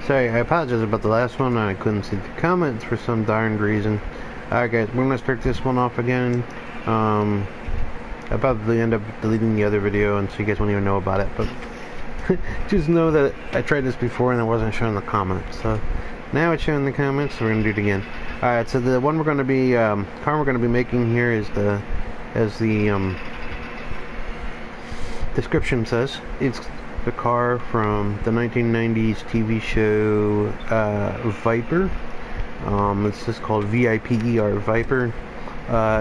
Sorry, I apologize about the last one. I couldn't see the comments for some darned reason. Alright guys, we're gonna start this one off again. I probably end up deleting the other video and so you guys won't even know about it, but just know that I tried this before and it wasn't showing the comments. So now it's showing the comments, so we're gonna do it again. Alright, so the one we're gonna be car we're gonna be making here is the description says. It's the car from the 1990s TV show Viper. It's just called VIPER, Viper.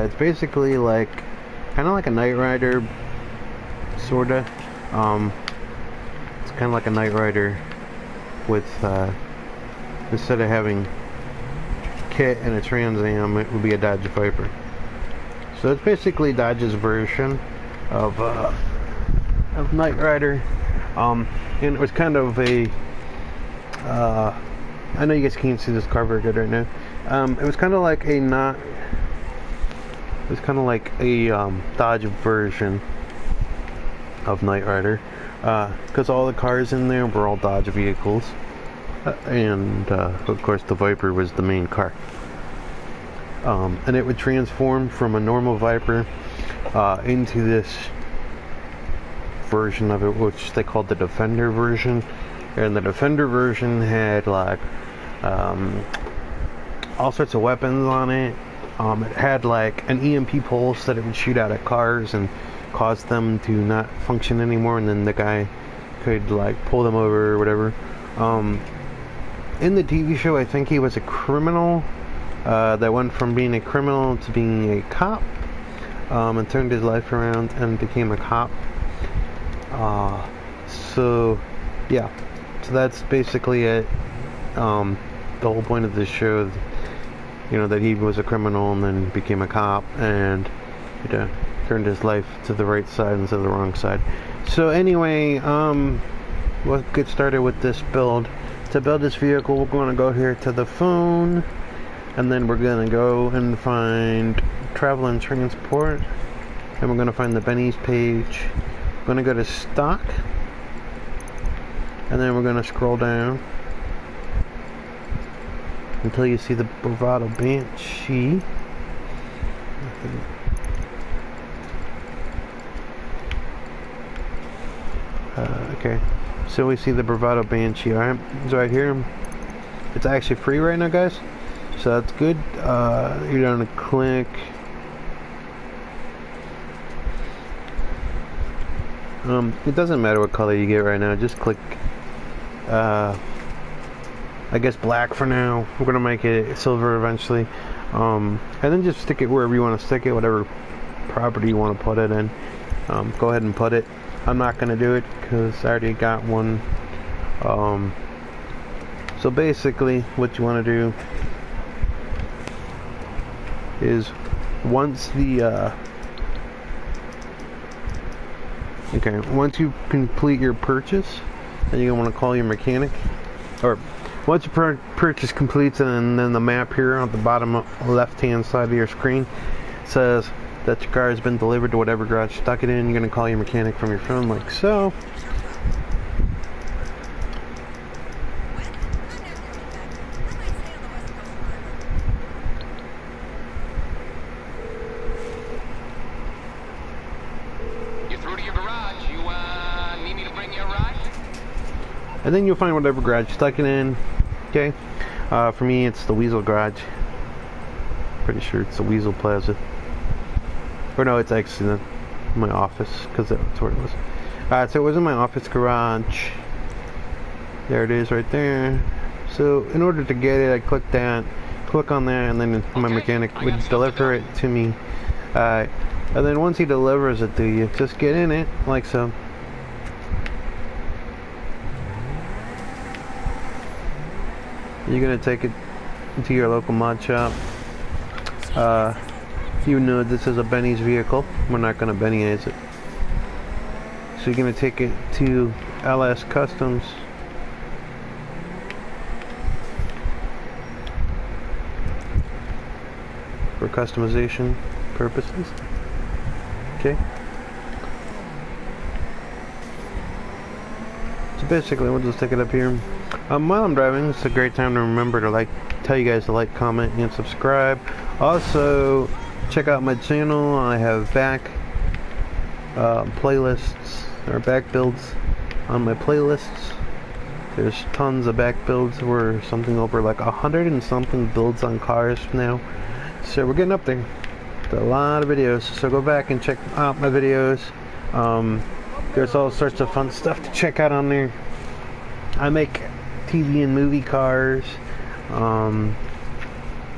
It's basically like kind of like a Knight Rider, sorta. It's kind of like a Knight Rider with instead of having kit and a Trans Am, it would be a Dodge Viper. So it's basically Dodge's version of Knight Rider. And it was kind of a I know you guys can't see this car very good right now. It was kind of like a Dodge version of Knight Rider, because all the cars in there were all Dodge vehicles, and of course the Viper was the main car. And it would transform from a normal Viper into this version of it, which they called the Defender version. And the Defender version had like all sorts of weapons on it. It had like an EMP pulse that it would shoot out at cars and cause them to not function anymore, and then the guy could like pull them over or whatever. In the TV show, I think he was a criminal that went from being a criminal to being a cop, and turned his life around and became a cop. So yeah, so that's basically it. The whole point of this show, you know, that he was a criminal and then became a cop, and he turned his life to the right side instead of the wrong side. So anyway, we'll get started with this build. To build this vehicle, we're going to go here to the phone, and then we're going to go and find travel and transport, and we're going to find the Benny's page. We're going to go to stock, and then we're going to scroll down until you see the Bravado Banshee. Okay, so we see the Bravado Banshee. Alright, it's right here. It's actually free right now, guys, so that's good. You're going to click it doesn't matter what color you get right now, just click I guess black for now. We're gonna make it silver eventually, and then just stick it wherever you want to stick it, whatever property you want to put it in. Go ahead and put it. I'm not gonna do it because I already got one. So basically what you want to do is once once you complete your purchase, then you're gonna want to call your mechanic, or once your purchase completes, and then the map here on the bottom left hand side of your screen says that your car has been delivered to whatever garage you stuck it in. You're going to call your mechanic from your phone like so. You're through to your garage. You need me to bring you a ride? And then you'll find whatever garage you stuck it in. Okay, for me it's the Weasel Garage. Pretty sure it's the Weasel Plaza. Or no, it's actually my office, because that's where it was. So it was in my office garage. There it is right there. So in order to get it, I click on that, and then my mechanic would deliver it to me. And then once he delivers it to you, just get in it, like so. You're gonna take it to your local mod shop. You know this is a Benny's vehicle. We're not gonna Bennyize it. So you're gonna take it to LS Customs. For customization purposes. Okay. So basically we'll just take it up here. While I'm driving, it's a great time to remember to tell you guys to like, comment, and subscribe. Also, check out my channel. I have back playlists or back builds on my playlists. There's tons of back builds. We're something over like 100 and something builds on cars now. So we're getting up there. A lot of videos. So go back and check out my videos. There's all sorts of fun stuff to check out on there. I make TV and movie cars,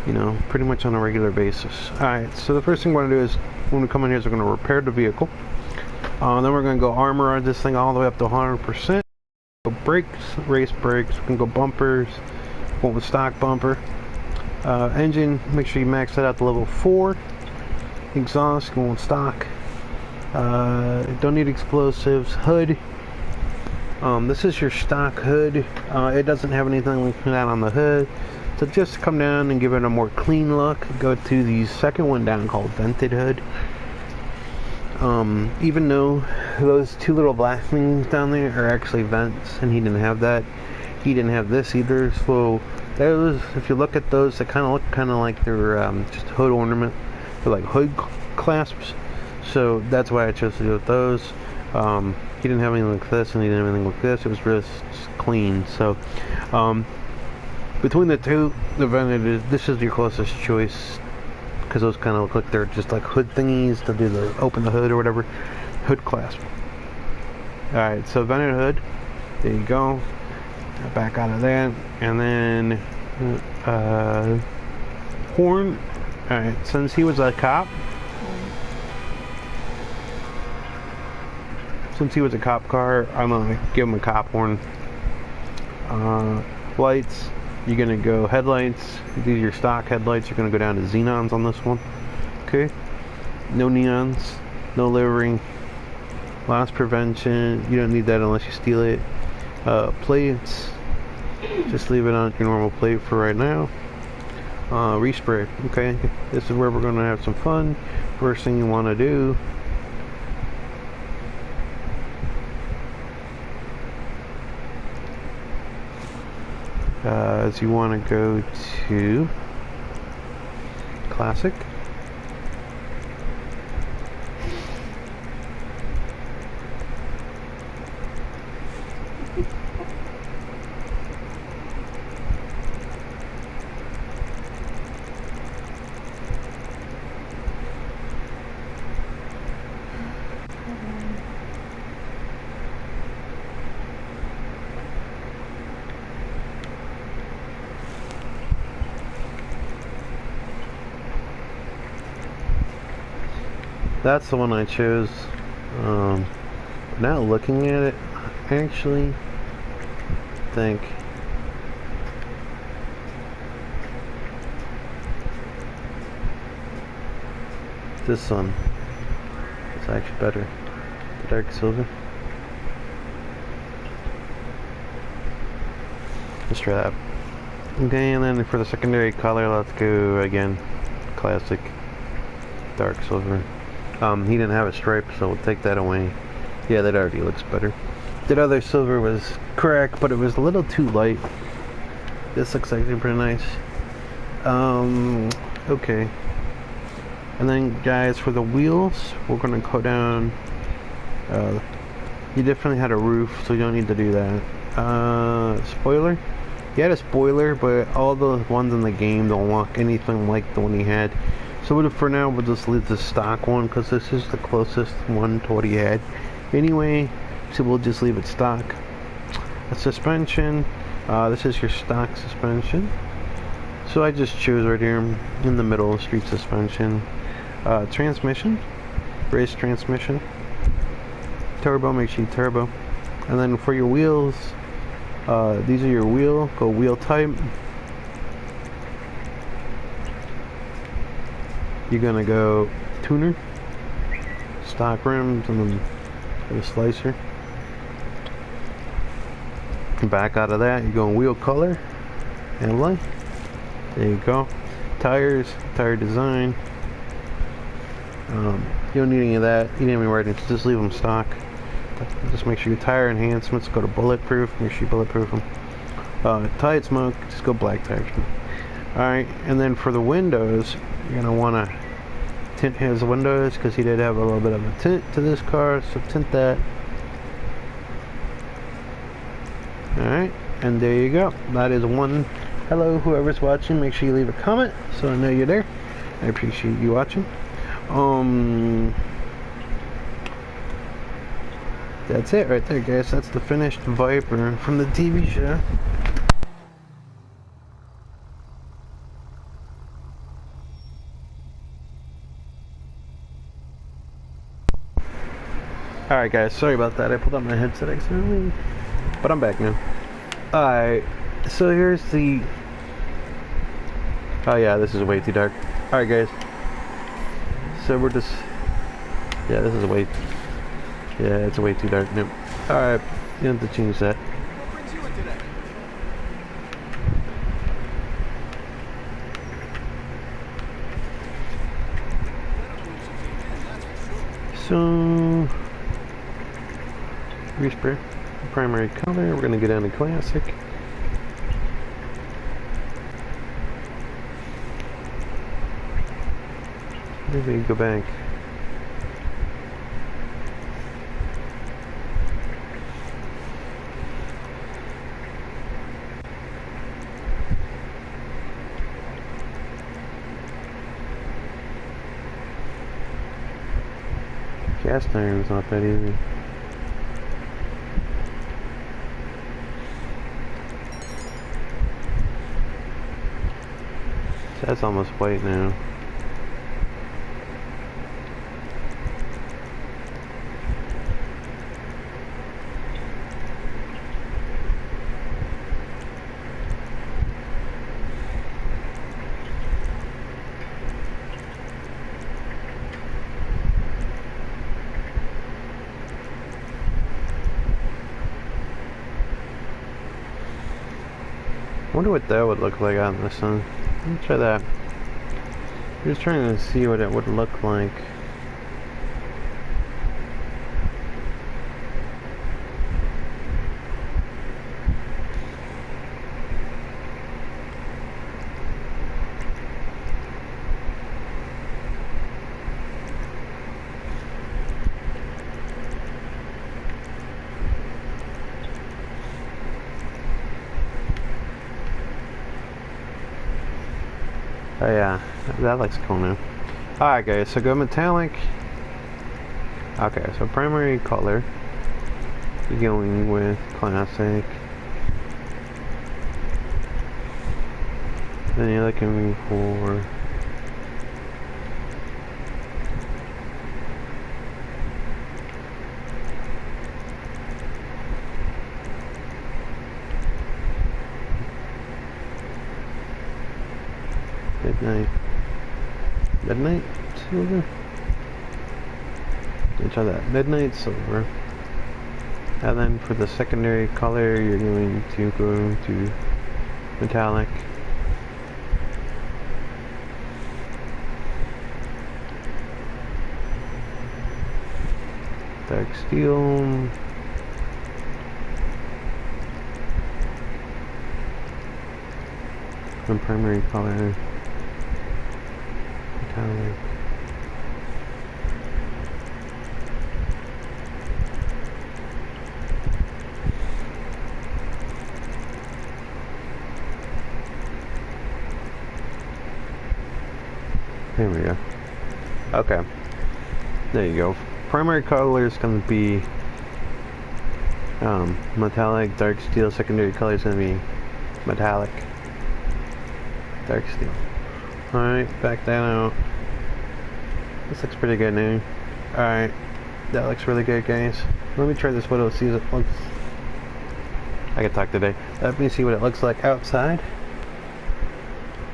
you know, pretty much on a regular basis. Alright, so the first thing we're going to do is, when we come in here, is we're going to repair the vehicle. Then we're going to go armor this thing all the way up to 100%. Go brakes, race brakes, we can go bumpers, go with stock bumper. Engine, make sure you max that out to level 4. Exhaust, go with stock. Don't need explosives. Hood. This is your stock hood. It doesn't have anything like that on the hood. So just to come down and give it a more clean look, go to the second one down called vented hood. Even though those two little black things down there are actually vents, and he didn't have that. He didn't have this either. So those, if you look at those, they kind of look like they're just hood ornament. They're like hood clasps. So that's why I chose to do with those. He didn't have anything like this, and he didn't have anything like this. It was just clean. So between the two, the vented, this is your closest choice, because those kind of look like they're just like hood thingies to do the open the hood or whatever. Hood clasp. Alright, so vented hood. There you go. Back out of that. And then horn. Alright, since he was a cop, car, I'm gonna give him a cop horn. Lights, you're gonna go headlights. These are your stock headlights. You're gonna go down to xenons on this one. Okay. No neons, no livery. Loss prevention, you don't need that unless you steal it. Plates, just leave it on your normal plate for right now. Respray, okay. This is where we're gonna have some fun. First thing you wanna do is you want to go to classic. That's the one I chose. Now looking at it, I actually think this one is actually better. The dark silver. Let's try that. Okay, and then for the secondary color, let's go again. Classic dark silver. He didn't have a stripe, so we'll take that away. Yeah, that already looks better. That other silver was correct, but it was a little too light. This looks actually pretty nice. Okay. And then, guys, for the wheels, we're gonna go down. You definitely had a roof, so you don't need to do that. Spoiler. He had a spoiler, but all the ones in the game don't look anything like the one he had. So for now, we'll just leave the stock one, because this is the closest one to what he had. Anyway, so we'll just leave it stock. A suspension. This is your stock suspension. So I just chose right here in the middle, street suspension. Transmission. Race transmission. Turbo, make sure you turbo. And then for your wheels, these are your wheel. Go wheel type. You're gonna go tuner, stock rims, and then a slicer. Back out of that, you're going wheel color and light. There you go. Tires, tire design. You don't need any of that. You need any writing, just leave them stock. Just make sure your tire enhancements go to bulletproof. Make sure you bulletproof them. Tide smoke, just go black tire smoke. Alright, and then for the windows, you're going to want to tint his windows because he did have a little bit of a tint to this car, so tint that. Alright, and there you go. That is one. Hello, whoever's watching, make sure you leave a comment so I know you're there. I appreciate you watching. That's it right there, guys. That's the finished Viper from the TV show. Alright guys, sorry about that. I pulled out my headset accidentally, but I'm back now. Alright, so here's the... Oh yeah, this is way too dark. Alright guys, so we're just... Yeah, this is way... Yeah, it's way too dark now. Alright, you have to change that. What brings you in today? So... Respray. Primary color, we're gonna go down to classic. Maybe go back. Cast iron's not that easy. That's almost white now. I wonder what that would look like out in the sun. Let me try that. Just trying to see what it would look like. Oh yeah, that looks cool now. Alright guys, so go metallic. Okay, so primary color. You're going with classic. Then you're looking for... Midnight silver? Let's try that. Midnight silver. And then for the secondary color, you're going to go to metallic. Dark steel. And primary color. Metallic. There we go. Okay. There you go. Primary color is going to be metallic, dark steel. Secondary color is going to be metallic, dark steel. Alright, back that out. This looks pretty good now. Alright, that looks really good, guys. Let me try this window, see if it looks... I can talk today. Let me see what it looks like outside.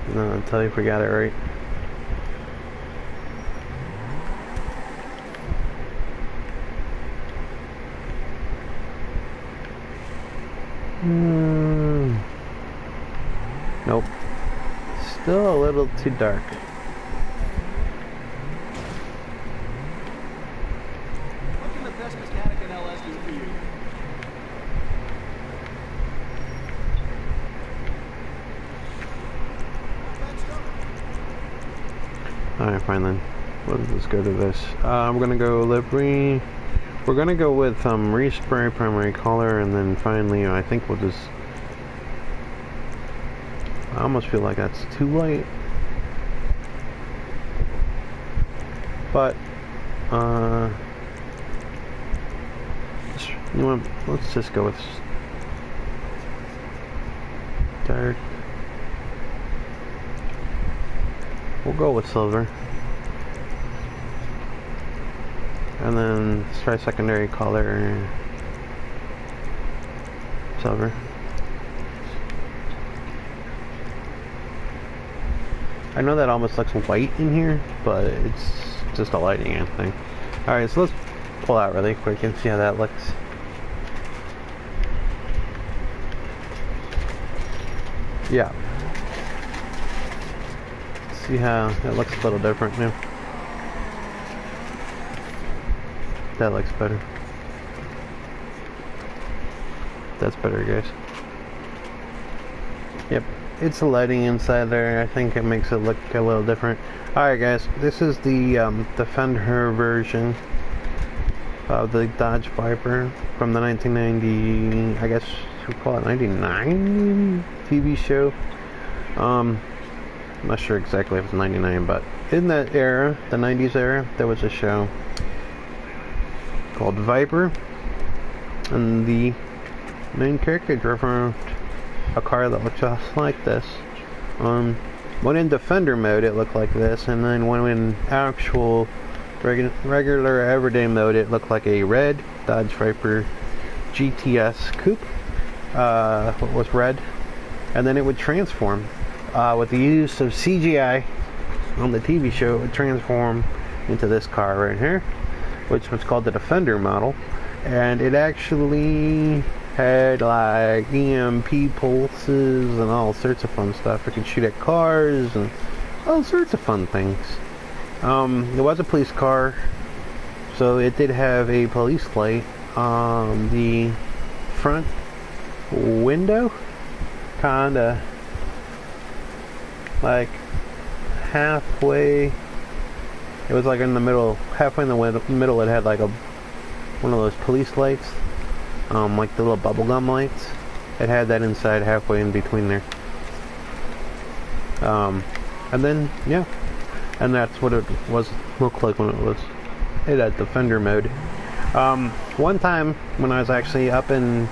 And then I'll tell you if we got it right. Nope. Still a little too dark. What can the best mechanic in LS do for you? Alright, fine then. Let's go to this. We're gonna go livery. We're gonna go with respray primary color, and then finally I think we'll just... I almost feel like that's too light. But, you know what, let's just go with dark. We'll go with silver. And then let's try secondary color silver. I know that almost looks white in here, but it's just a lighting thing. Alright, so let's pull out really quick and see how that looks. Yeah. See how that looks a little different now. That looks better. That's better, guys. Yep. It's the lighting inside there. I think it makes it look a little different. Alright guys, this is the Defender version of the Dodge Viper from the 1990, I guess we'll call it 99 TV show. I'm not sure exactly if it's 99, but in that era, the 90s era, there was a show called Viper, and the main character drove around a car that looked just like this. When in Defender mode it looked like this, and then when in actual regular everyday mode it looked like a red Dodge Viper GTS coupe. What was red, and then it would transform with the use of CGI on the TV show. It would transform into this car right here, which was called the Defender model, and it actually had like EMP pulses and all sorts of fun stuff. It could shoot at cars and all sorts of fun things. It was a police car, so it did have a police light on the front window, kinda like halfway. It was like in the middle, halfway in the middle. It had like one of those police lights. Like the little bubblegum lights. It had that inside halfway in between there. And then, yeah. And that's what it looked like when it had Defender mode. One time when I was actually up in,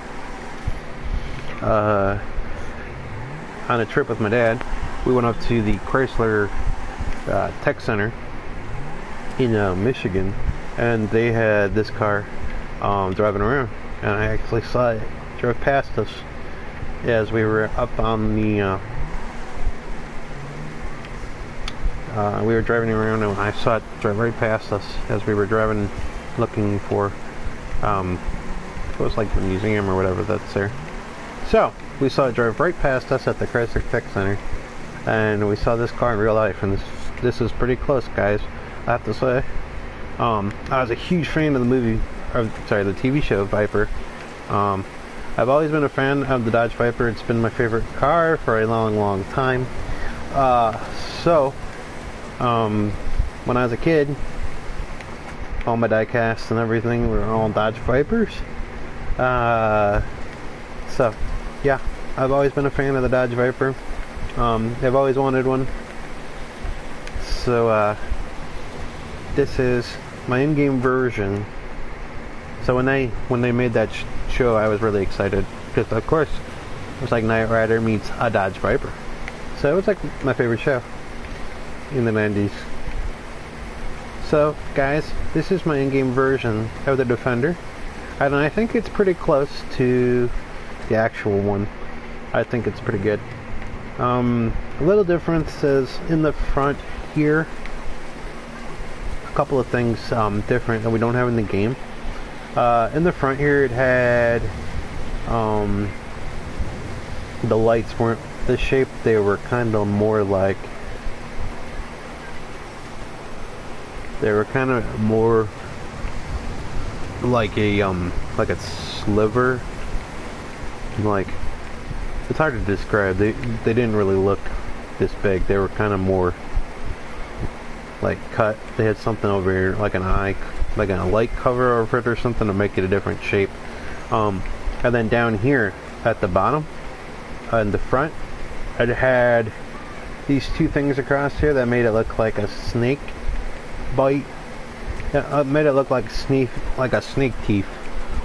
on a trip with my dad, we went up to the Chrysler Tech Center in Michigan, and they had this car driving around. And I actually saw it drove past us as we were up on the we were driving around, and I saw it drive right past us as we were driving, looking for it was like the museum or whatever that's there. So we saw it drive right past us at the Chrysler Tech Center, and we saw this car in real life, and this is pretty close, guys, I have to say. I was a huge fan of the movie, the TV show Viper. I've always been a fan of the Dodge Viper. It's been my favorite car for a long time. When I was a kid, all my diecasts and everything were all Dodge Vipers. So yeah, I've always been a fan of the Dodge Viper. I've always wanted one. So this is my in-game version. So when they made that show, I was really excited because, of course, it was like Knight Rider meets a Dodge Viper. So it was like my favorite show in the 90s. So guys, this is my in-game version of the Defender, and I think it's pretty close to the actual one. I think it's pretty good. A little difference is in the front here. A couple of things different that we don't have in the game. In the front here, it had the lights weren't the shape. They were kind of more like, they were kind of more like a sliver. Like, it's hard to describe. They didn't really look this big. They were kind of more like cut. They had something over here, like an eye, like a light cover over it or something to make it a different shape. And then down here at the bottom, in the front, it had these two things across here that made it look like a snake bite. It made it look like a snake teeth,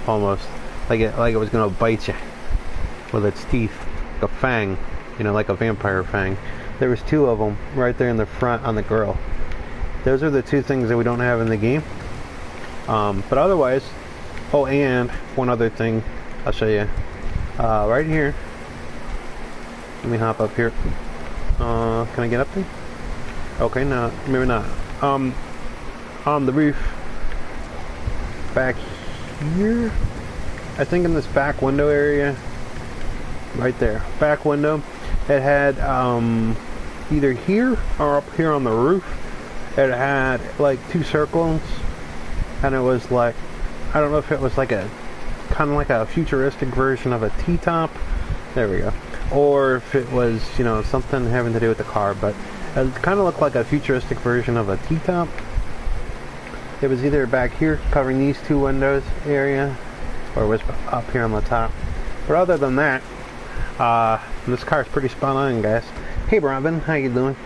almost like it was gonna bite you with its teeth, like a fang, you know, like a vampire fang. There was two of them right there in the front on the girl. Those are the two things that we don't have in the game. But otherwise, oh, and one other thing I'll show you. Right here. Let me hop up here. Can I get up there? Okay, no, maybe not. On the roof, back here, I think in this back window area, right there, back window, it had either here or up here on the roof, it had like two circles, and it was like, I don't know if it was like a kind of like a futuristic version of a T-top, there we go, or if it was, you know, something having to do with the car, but it kind of looked like a futuristic version of a T-top. It was either back here covering these two windows area, or it was up here on the top. But other than that, this car is pretty spot on, guys. Hey Robin, how you doing?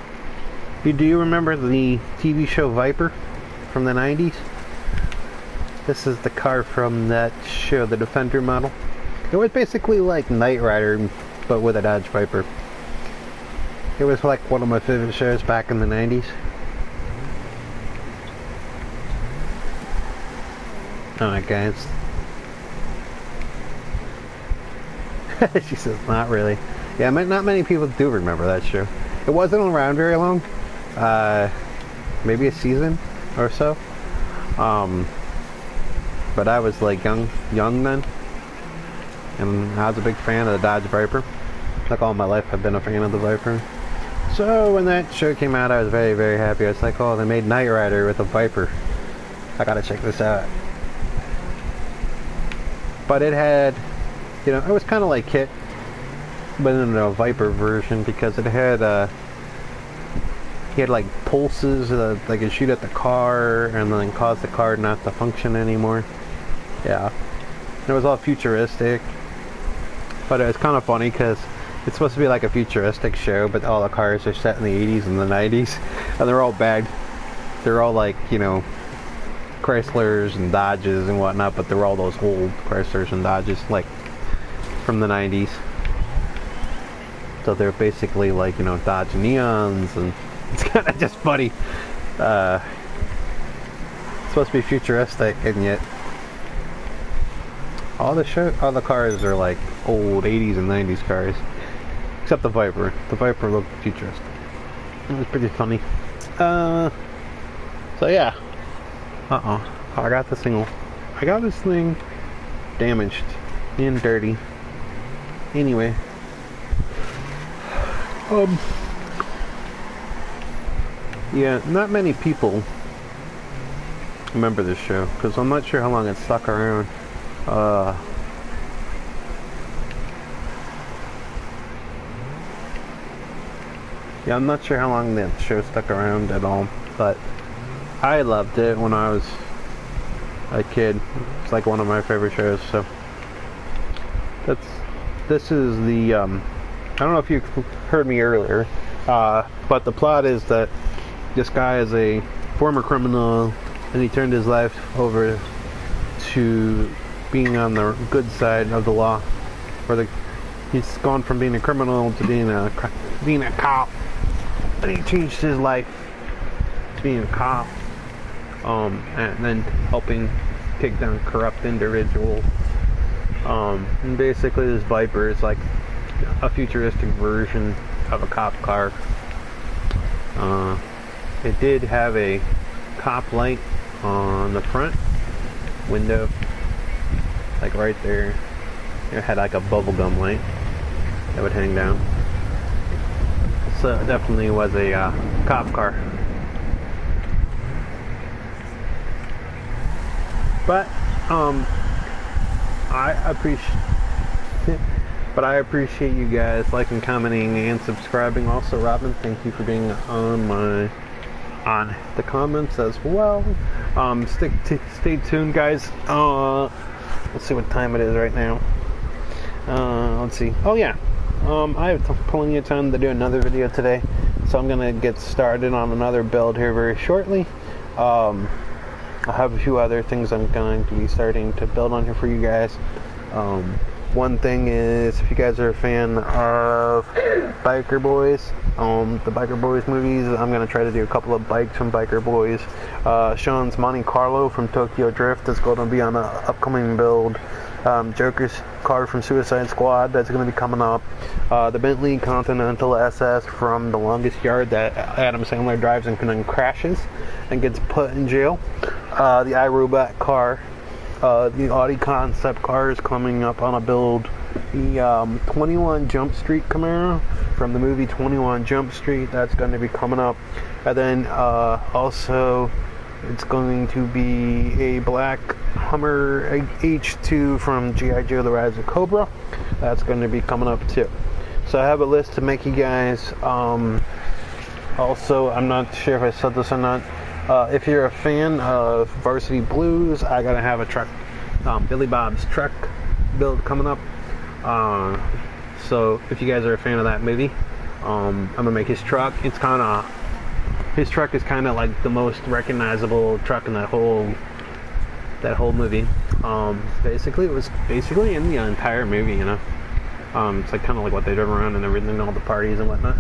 Do you remember the TV show Viper from the 90s? This is the car from that show, the Defender model. It was basically like Knight Rider, but with a Dodge Viper. It was like one of my favorite shows back in the 90s. Alright guys. She says not really. Yeah, not many people do remember that show. It wasn't around very long. Maybe a season or so. But I was like young then. And I was a big fan of the Dodge Viper. Like all my life I've been a fan of the Viper. So when that show came out, I was very, very happy. I was like, oh, they made Knight Rider with a Viper. I gotta check this out. But it had, you know, it was kind of like Kit, but in a Viper version, because it had, he had like pulses that could shoot at the car and then cause the car not to function anymore. Yeah. It was all futuristic. But it was kind of funny because it's supposed to be like a futuristic show, but all the cars are set in the 80s and the 90s. And they're all bad. They're all like, you know, Chryslers and Dodges and whatnot, but they're all those old Chryslers and Dodges, like, from the 90s. So they're basically like, you know, Dodge Neons, and it's kind of just funny. It's supposed to be futuristic, and yet all the cars are like old 80s and 90s cars, except the Viper. The Viper looked futuristic. It was pretty funny. So yeah. I got this thing damaged and dirty. Anyway. Yeah, not many people remember this show, because I'm not sure how long it stuck around. Yeah, I'm not sure how long that show stuck around at all, but I loved it when I was a kid. It's like one of my favorite shows. So this is the I don't know if you heard me earlier, but the plot is that this guy is a former criminal and he turned his life over to being on the good side of the law, where he's gone from being a criminal to being a cop, and he changed his life to being a cop. And then helping take down corrupt individuals. And basically this Viper is like a futuristic version of a cop car. It did have a cop light on the front window, like right there. It had like a bubblegum light that would hang down. So it definitely was a cop car. But I appreciate you guys liking, commenting, and subscribing. Also, Robin, thank you for being on my on the comments as well. Stay tuned, guys. Let's see what time it is right now. Let's see. Oh yeah, I have plenty of time to do another video today, so I'm gonna get started on another build here very shortly. I have a few other things I'm going to be starting to build on here for you guys. One thing is, if you guys are a fan of Biker Boys, the Biker Boys movies, I'm going to try to do a couple of bikes from Biker Boys. Sean's Monte Carlo from Tokyo Drift is going to be on an upcoming build. Joker's car from Suicide Squad, that's going to be coming up. The Bentley Continental SS from The Longest Yard that Adam Sandler drives and then crashes and gets put in jail. The iRobot car. The Audi concept car is coming up on a build. The 21 Jump Street Camaro from the movie 21 Jump Street, that's going to be coming up. And then also it's going to be a black Hummer H2 from G.I. Joe The Rise of Cobra. That's going to be coming up too. So I have a list to make you guys. Also, I'm not sure if I said this or not. If you're a fan of Varsity Blues, I gotta have a truck, Billy Bob's truck build coming up. So if you guys are a fan of that movie, I'm gonna make his truck. His truck is kind of like the most recognizable truck in that whole movie. Basically, it was basically in the entire movie, you know. It's like kind of like what they drove around and everything, all the parties and whatnot.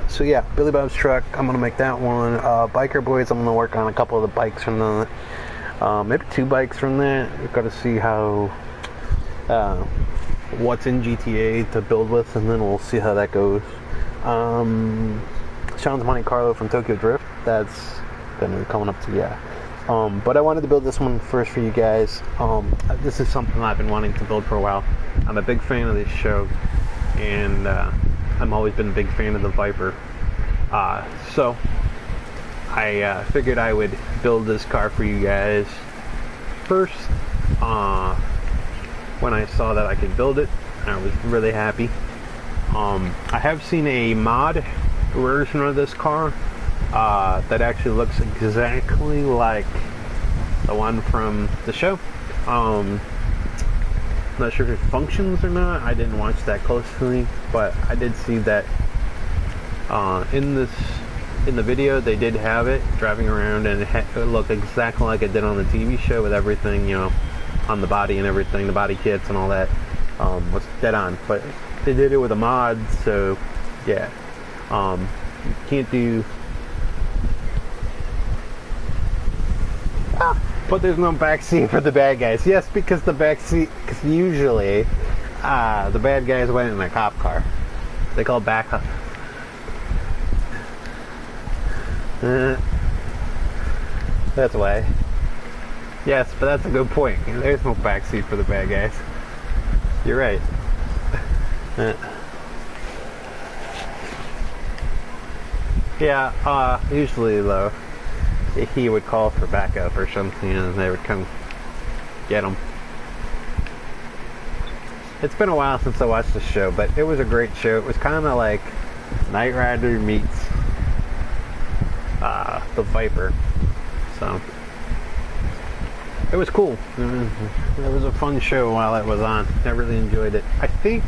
So yeah, Billy Bob's truck, I'm going to make that one. Biker Boys, I'm going to work on a couple of the bikes from that. Maybe 2 bikes from that. We've got to see how, what's in GTA to build with, and then we'll see how that goes. Sean's Monte Carlo from Tokyo Drift, that's going to be coming up to, yeah. But I wanted to build this one first for you guys. This is something I've been wanting to build for a while. I'm a big fan of this show, and I've always been a big fan of the Viper. So I figured I would build this car for you guys first. When I saw that I could build it, I was really happy. I have seen a mod version of this car that actually looks exactly like the one from the show. Not sure if it functions or not. I didn't watch that closely, but I did see that in the video they did have it driving around, and it looked exactly like it did on the TV show, with everything, you know, on the body and everything, the body kits and all that was dead on. But they did it with a mod, so yeah. You can't do. But there's no backseat for the bad guys. Yes, because usually the bad guys went in a cop car. They call backup. That's why. Yes, but that's a good point. There's no backseat for the bad guys. You're right. Yeah, usually though, he would call for backup or something, and they would come get him. It's been a while since I watched the show, but it was a great show. It was kind of like Knight Rider meets the Viper. So it was cool. It was a fun show while it was on. I really enjoyed it. I think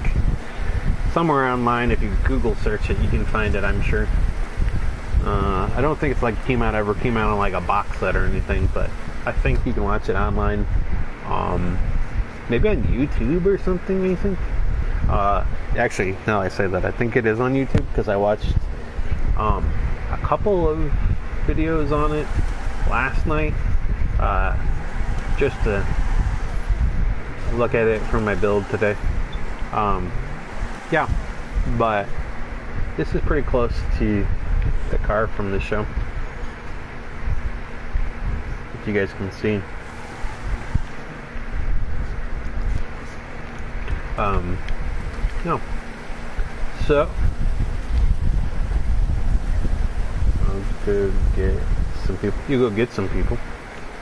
somewhere online, if you Google search it, you can find it, I'm sure. I don't think it's like came out on like a box set or anything, but I think you can watch it online. Maybe on YouTube or something, I think. Actually, now I say that, I think it is on YouTube, because I watched a couple of videos on it last night, just to look at it for my build today. Yeah, but this is pretty close to the car from the show, if you guys can see. No. So I'll go get some people. You go get some people.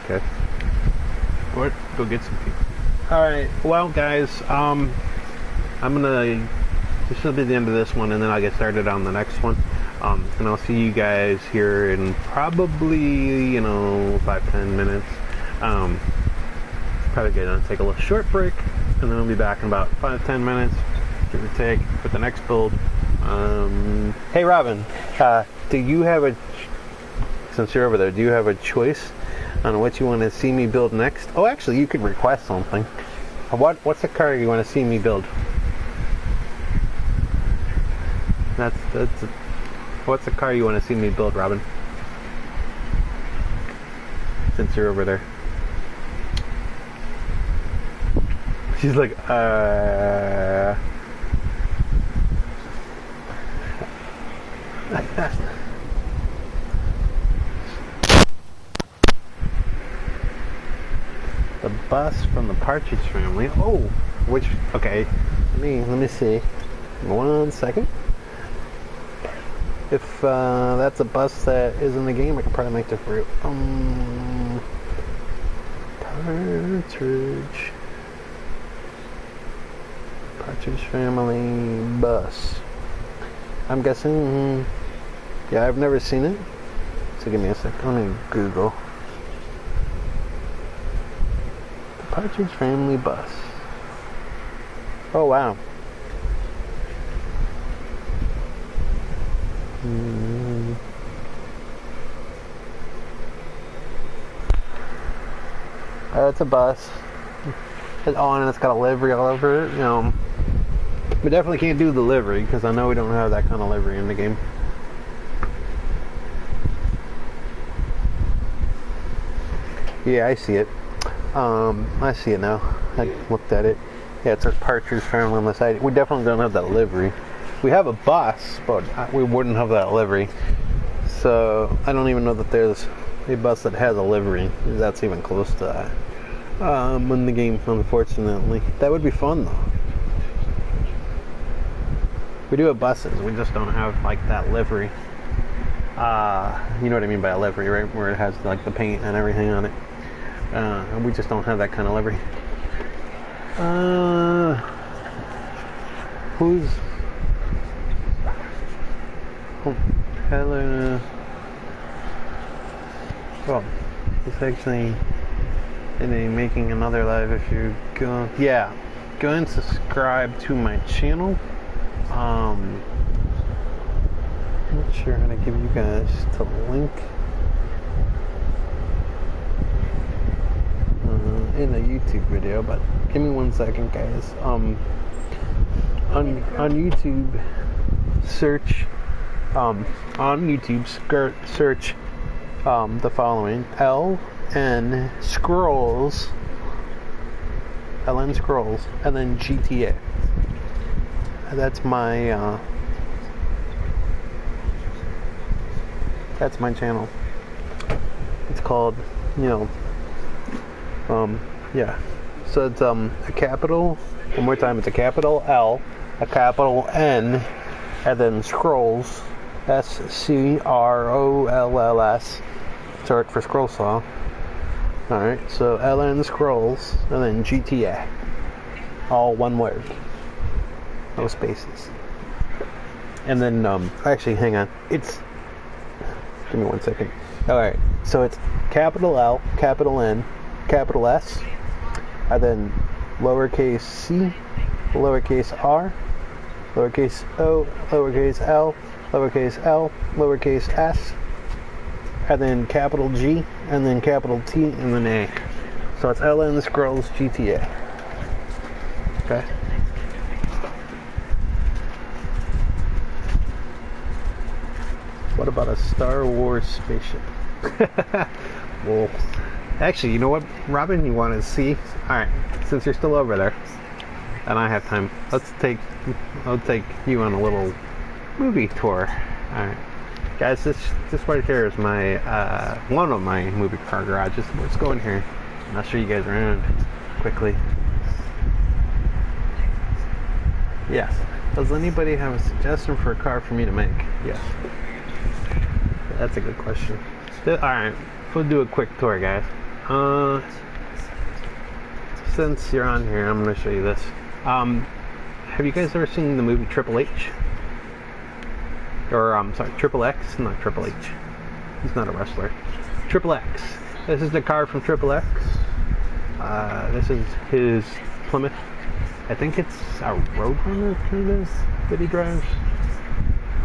Okay. What? Go get some people. Alright, well guys, I'm gonna this will be the end of this one, and then I'll get started on the next one. And I'll see you guys here in probably, 5-10 minutes. Probably gonna take a little short break, and then I'll be back in about 5-10 minutes, give or take, with the next build. Hey Robin, do you have since you're over there, do you have a choice on what you want to see me build next? Oh, actually, you could request something. What's the car you want to see me build? What's the car you want to see me build, Robin? Since you're over there. She's like, The bus from the Partridge Family. Oh, okay. Let me see. 1 second. If that's a bus that is in the game, I can probably make the route. Partridge Family bus. I'm guessing. Yeah, I've never seen it. So give me a sec. Let me Google. The Partridge Family bus. Oh wow. It's a bus. It's on and it's got a livery all over it. We definitely can't do the livery because I know we don't have that kind of livery in the game. Yeah, I see it. I see it now. I looked at it. Yeah, it says Partridge Family on the side. We definitely don't have that livery. We have a bus, but we wouldn't have that livery. So I don't even know that there's a bus that has a livery. That's even close to that. In the game, unfortunately. That would be fun though. We do have buses, we just don't have like that livery. You know what I mean by a livery, right? Where it has like the paint and everything on it. And we just don't have that kind of livery. Who's... Oh, hello. Well, it's actually making another live if you go... Yeah, go and subscribe to my channel. I'm not sure how to give you guys the link. In a YouTube video, but give me 1 second, guys. On YouTube, search the following: LN Scrolls, and then GTA. That's my channel. It's called, yeah. So it's a capital, one more time, it's a capital L, a capital N, and then Scrolls, SCROLLS, short for Scroll Saw. Alright, so LN Scrolls, and then GTA. All one word. No spaces. And then, actually, hang on. Give me 1 second. Alright, so it's capital L, capital N, capital S, and then lowercase c, lowercase r, lowercase o, lowercase l, lowercase l, lowercase s, and then capital G, and then capital T, and then A. So it's LN Scrolls GTA. Okay? What about a Star Wars spaceship? Well, actually, you know what, Robin, you want to see? Alright, since you're still over there, and I have time, I'll take you on a little movie tour. Alright. Guys, this right here is my, one of my movie car garages. Let's go in here, and I'll show you guys around quickly. Yes. Does anybody have a suggestion for a car for me to make? Yes. That's a good question. Alright, we'll do a quick tour, guys. Since you're on here, I'm going to show you this. have you guys ever seen the movie Triple H? Or, sorry, Triple X? Not Triple H. He's not a wrestler. Triple X. This is the car from Triple X. This is his Plymouth. I think it's a Roadrunner kind of that he drives.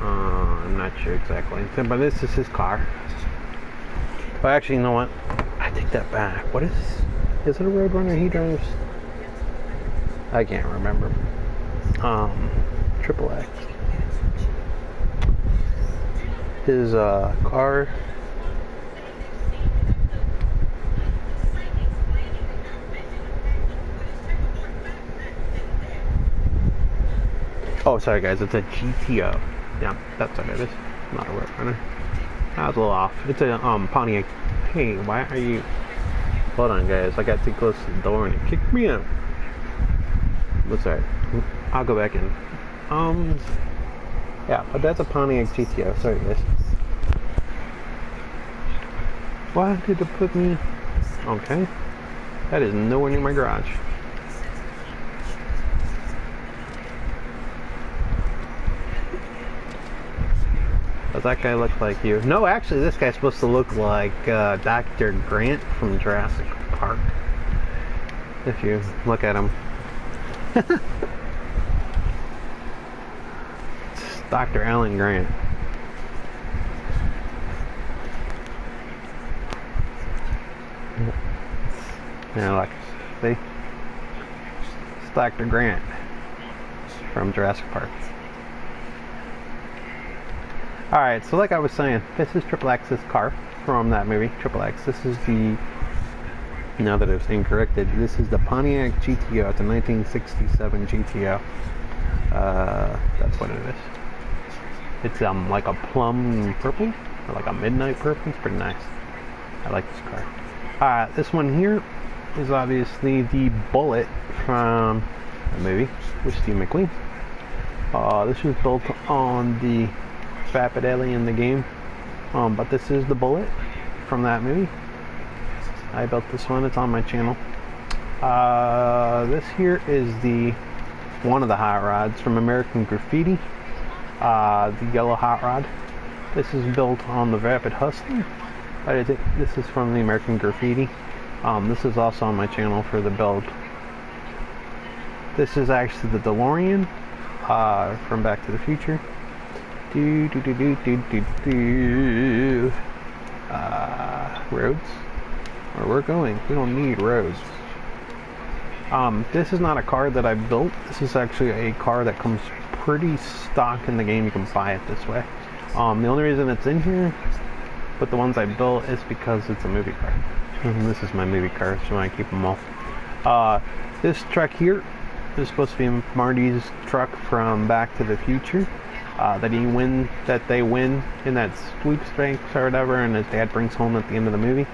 I'm not sure exactly, but this is his car. Well, actually, you know what? I take that back. What is it a Roadrunner he drives? I can't remember. Triple X. His car. Oh, sorry guys, it's a GTO. Yeah, that's what it is. Not a Roadrunner. I was a little off. It's a Pontiac. Hey, why are you? Hold on, guys. I got too close to the door and it kicked me out. What's that? I'll go back in. Yeah, but that's a Pontiac GTO. Sorry, guys. Why did it put me? Okay, that is nowhere near my garage. Does that guy look like you? No, actually, this guy's supposed to look like Dr. Grant from Jurassic Park. If you look at him. It's Dr. Alan Grant. Yeah, look. See? It's Dr. Grant from Jurassic Park. Alright, so like I was saying, this is Triple X's car from that movie, Triple X. This is the, now that I've been corrected, this is the Pontiac GTO. It's a 1967 GTO. That's what it is. It's like a plum purple, or like a midnight purple. It's pretty nice. I like this car. This one here is obviously the Bullet from the movie with Steve McQueen. This was built on the Vapid Alley in the game, but this is the Bullet from that movie. I built this one. It's on my channel. This here is one of the hot rods from American Graffiti, the yellow hot rod. This is built on the Vapid Hustler. I think this is from the American Graffiti. This is also on my channel for the build. This is actually the DeLorean from Back to the Future. Roads? Where we're going. We don't need roads. This is not a car that I built. This is actually a car that comes pretty stock in the game. You can buy it this way. The only reason it's in here, but the ones I built, is because it's a movie car. This is my movie car, so I keep them all. This truck here is supposed to be Marty's truck from Back to the Future. That they win in that sweepstakes or whatever, and his dad brings home at the end of the movie.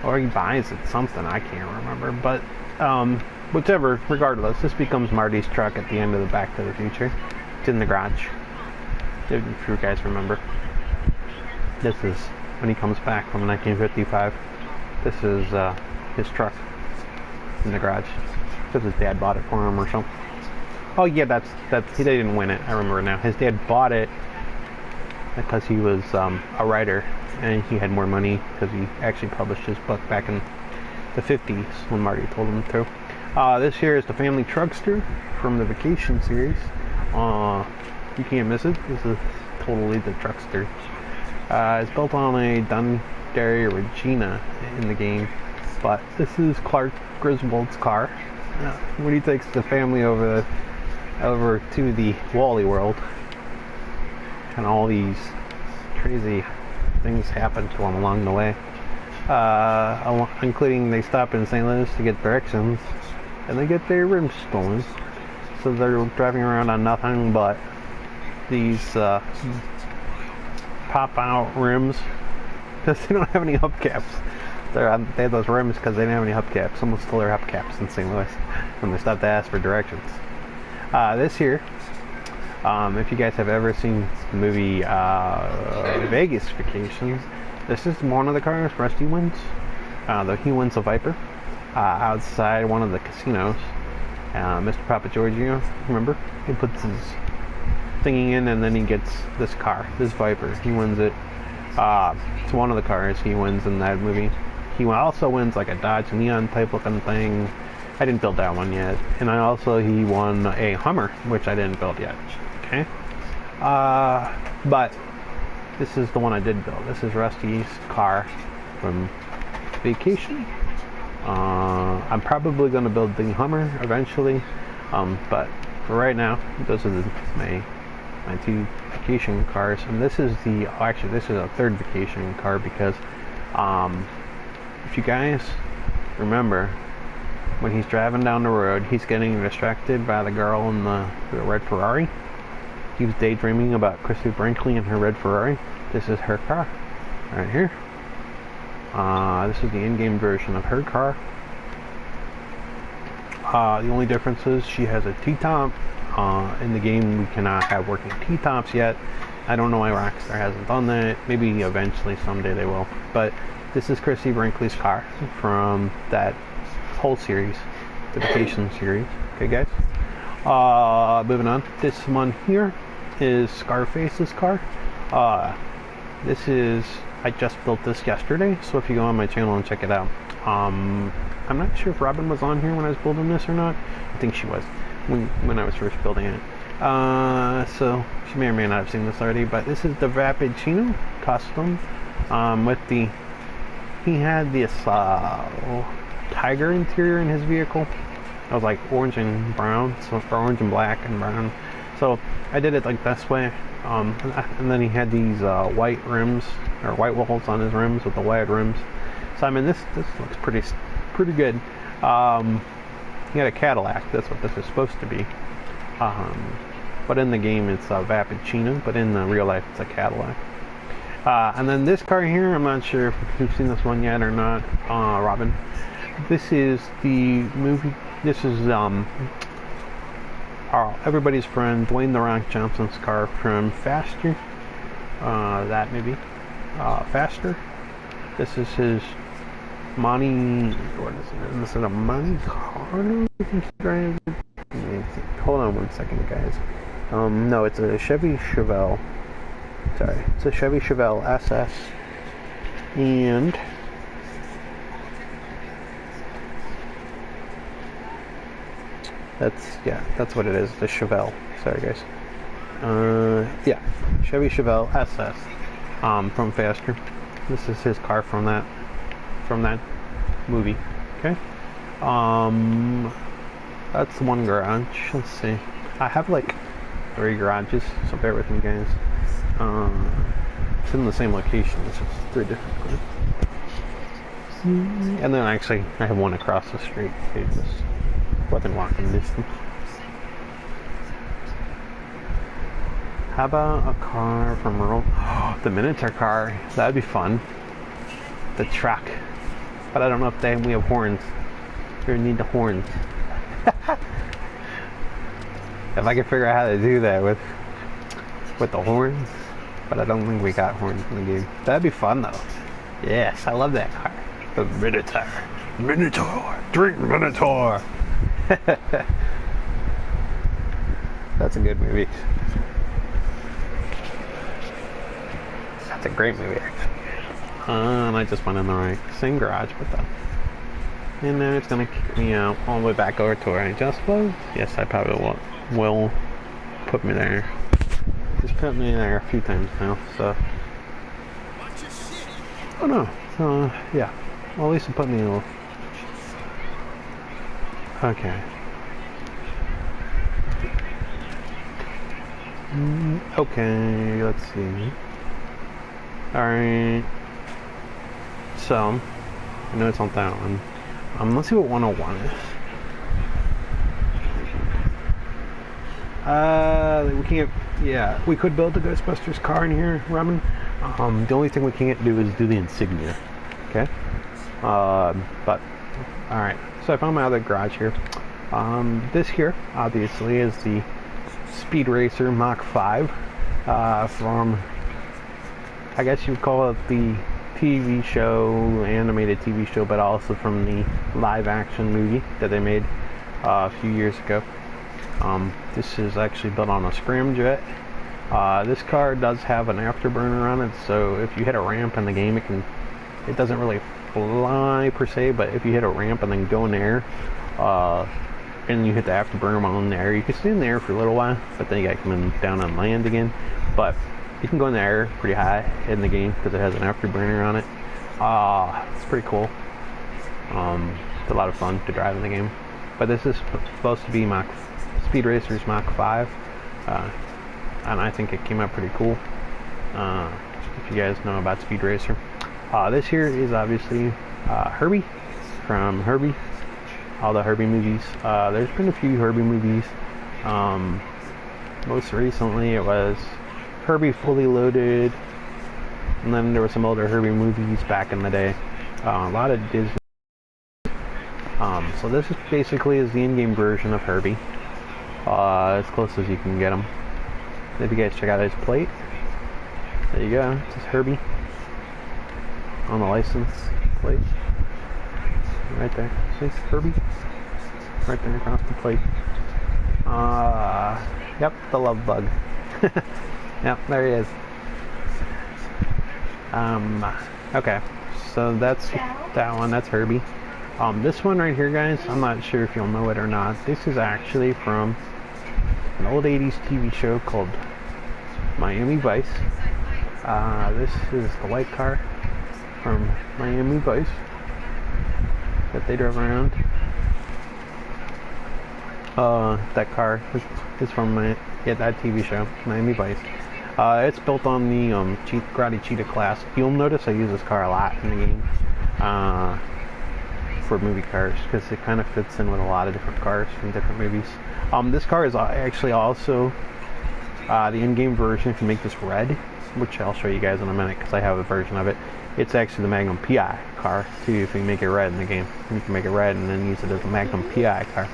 Or he buys it, something, I can't remember. But whichever, regardless, this becomes Marty's truck at the end of the Back to the Future. It's in the garage, if you guys remember. This is when he comes back from 1955. This is his truck in the garage, because his dad bought it for him or something. Oh yeah, that's they didn't win it. I remember now. His dad bought it because he was a writer and he had more money because he actually published his book back in the 50s when Marty told him to. This here is the Family Truckster from the Vacation series. You can't miss it. This is totally the Truckster. It's built on a Dundee Regina in the game, but this is Clark Griswold's car when he takes the family over to the Wally World, and all these crazy things happen to them along the way, including they stop in St. Louis to get directions and they get their rims stolen, so they're driving around on nothing but these pop out rims because they don't have any hubcaps. They have those rims because they didn't have any hubcaps. Someone stole their hubcaps in St. Louis when they stopped to ask for directions. This here, if you guys have ever seen the movie Vegas Vacations, this is one of the cars Rusty wins. He wins a Viper. outside one of the casinos. Mr. Papa Giorgio, remember? He puts his thingy in and then he gets this car, this Viper. He wins it. It's one of the cars he wins in that movie. He also wins like a Dodge Neon type looking thing. I didn't build that one yet. And he won a Hummer, which I didn't build yet. Okay? But this is the one I did build. This is Rusty's car from vacation. I'm probably going to build the Hummer eventually. But for right now, those are my two vacation cars. And this is this is a third vacation car because if you guys remember, when he's driving down the road, he's getting distracted by the girl in the red Ferrari. He was daydreaming about Christy Brinkley and her red Ferrari. This is her car, right here. This is the in-game version of her car. The only difference is she has a T-top. In the game, we cannot have working T-tops yet. I don't know why Rockstar hasn't done that. Maybe eventually, someday they will. But this is Christy Brinkley's car from that whole series, the vacation series. Okay, guys. Moving on. This one here is Scarface's car. I just built this yesterday, so if you go on my channel and check it out. I'm not sure if Robin was on here when I was building this or not. I think she was when I was first building it. So she may or may not have seen this already, but this is the Vappuccino custom. He had this tiger interior in his vehicle. It was like orange and brown, so orange and black and brown. So I did it like this way. And then he had these white rims or white walls on his rims with the white rims. So I mean, this looks pretty good. He had a Cadillac. That's what this is supposed to be. But in the game, it's a Vappuccino. But in real life, it's a Cadillac. And then this car here, I'm not sure if you've seen this one yet or not, Robin. This is the movie. This is everybody's friend Dwayne "The Rock" Johnson's car from Faster. That maybe Faster. This is his Monte. What is it? Is it a Monte Carlo? Hold on one second, guys. No, it's a Chevy Chevelle. Sorry, it's a Chevy Chevelle SS, and that's what it is. The Chevelle. Sorry, guys. Yeah, Chevy Chevelle SS from Faster. This is his car from that movie. Okay. That's one garage. Let's see. I have like 3 garages, so bear with me, guys. It's in the same location. It's just 3 different garages. And then actually, I have one across the street. It's just within walking distance. How about a car from Earl? The Minotaur car. That'd be fun. The truck. But I don't know if we have horns. We need the horns. If I could figure out how to do that with the horns. But I don't think we got horns in the game. That'd be fun though. Yes, I love that car. The Minotaur. Minotaur. Drink Minotaur. That's a good movie. That's a great movie, actually. And I just went in the right same garage with them. And now it's gonna kick me out all the way back over to where I just was. Yes, I probably will put me there. Just put me there a few times now, so. Oh no. Yeah. Well, at least it put me in. Okay. Okay, let's see. Alright. So, I know it's on that one. Let's see what 101 is. We can't, yeah, we could build the Ghostbusters car in here, Robin. The only thing we can't do is do the insignia. Okay? But, alright. So I found my other garage here. This here, obviously, is the Speed Racer Mach 5 from, I guess you would call it the TV show, animated TV show, but also from the live action movie that they made a few years ago. This is actually built on a scramjet. This car does have an afterburner on it, so if you hit a ramp in the game, it doesn't really fly per se, but if you hit a ramp and then go in the air, and you hit the afterburner while in the air, you can stay in the air for a little while, but then you gotta come in, down on land again. But you can go in the air pretty high in the game because it has an afterburner on it. It's pretty cool. It's a lot of fun to drive in the game. But this is supposed to be Speed Racer's Mach 5, and I think it came out pretty cool. If you guys know about Speed Racer. This here is obviously Herbie from Herbie, all the Herbie movies. There's been a few Herbie movies. Most recently it was Herbie Fully Loaded, and then there were some older Herbie movies back in the day. A lot of Disney. So this is basically the in-game version of Herbie, as close as you can get him. If you guys check out his plate, there you go. This is Herbie on the license plate, right there. See Herbie, right there across the plate. Yep, the love bug. Yep, there he is. Okay, so that's that one. That's Herbie. This one right here, guys, I'm not sure if you'll know it or not. This is actually from an old 80s TV show called Miami Vice. This is the white car from Miami Vice that they drove around. That car is from that TV show, Miami Vice. It's built on the Karate Cheetah class. You'll notice I use this car a lot in the game for movie cars because it kind of fits in with a lot of different cars from different movies. This car is actually also the in-game version. If you make this red, which I'll show you guys in a minute because I have a version of it, it's actually the Magnum PI car too. If you make it red in the game, you can make it red and then use it as a Magnum PI car,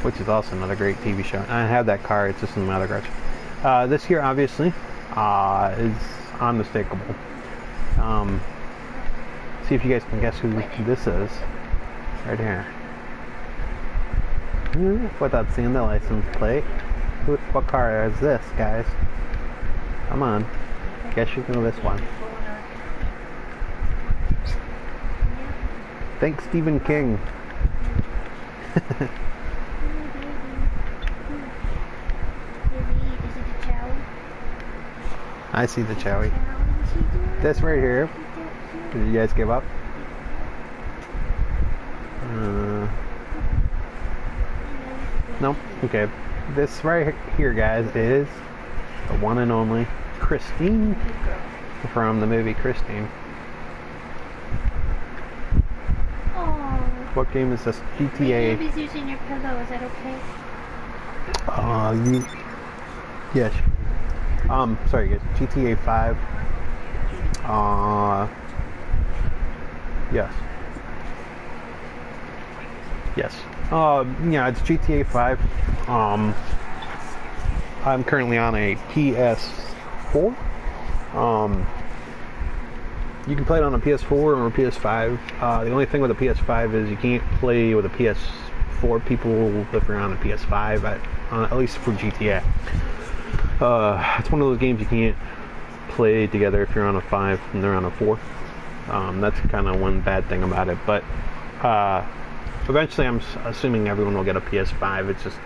which is also another great TV show. And I have that car, it's just in my other garage. This here obviously is unmistakable. See if you guys can guess who this is right here. Without seeing the license plate. What car is this, guys? Come on. Guess you know this one. Thanks, Stephen King. I see the Chowie. This right here. Did you guys give up? Nope. Okay. This right here, guys, is the one and only Christine from the movie Christine. Aww. What game is this? GTA. My baby's using your pillow. Is that okay? Yes. Sorry guys. GTA 5. Yes. Yes. Yeah, it's GTA 5. I'm currently on a PS4. You can play it on a PS4 or a PS5. The only thing with a PS5 is you can't play with a PS4 people if you're on a PS5, at least for GTA. It's one of those games you can't play together if you're on a 5 and they're on a 4. That's kind of one bad thing about it, but eventually I'm assuming everyone will get a PS5. It's just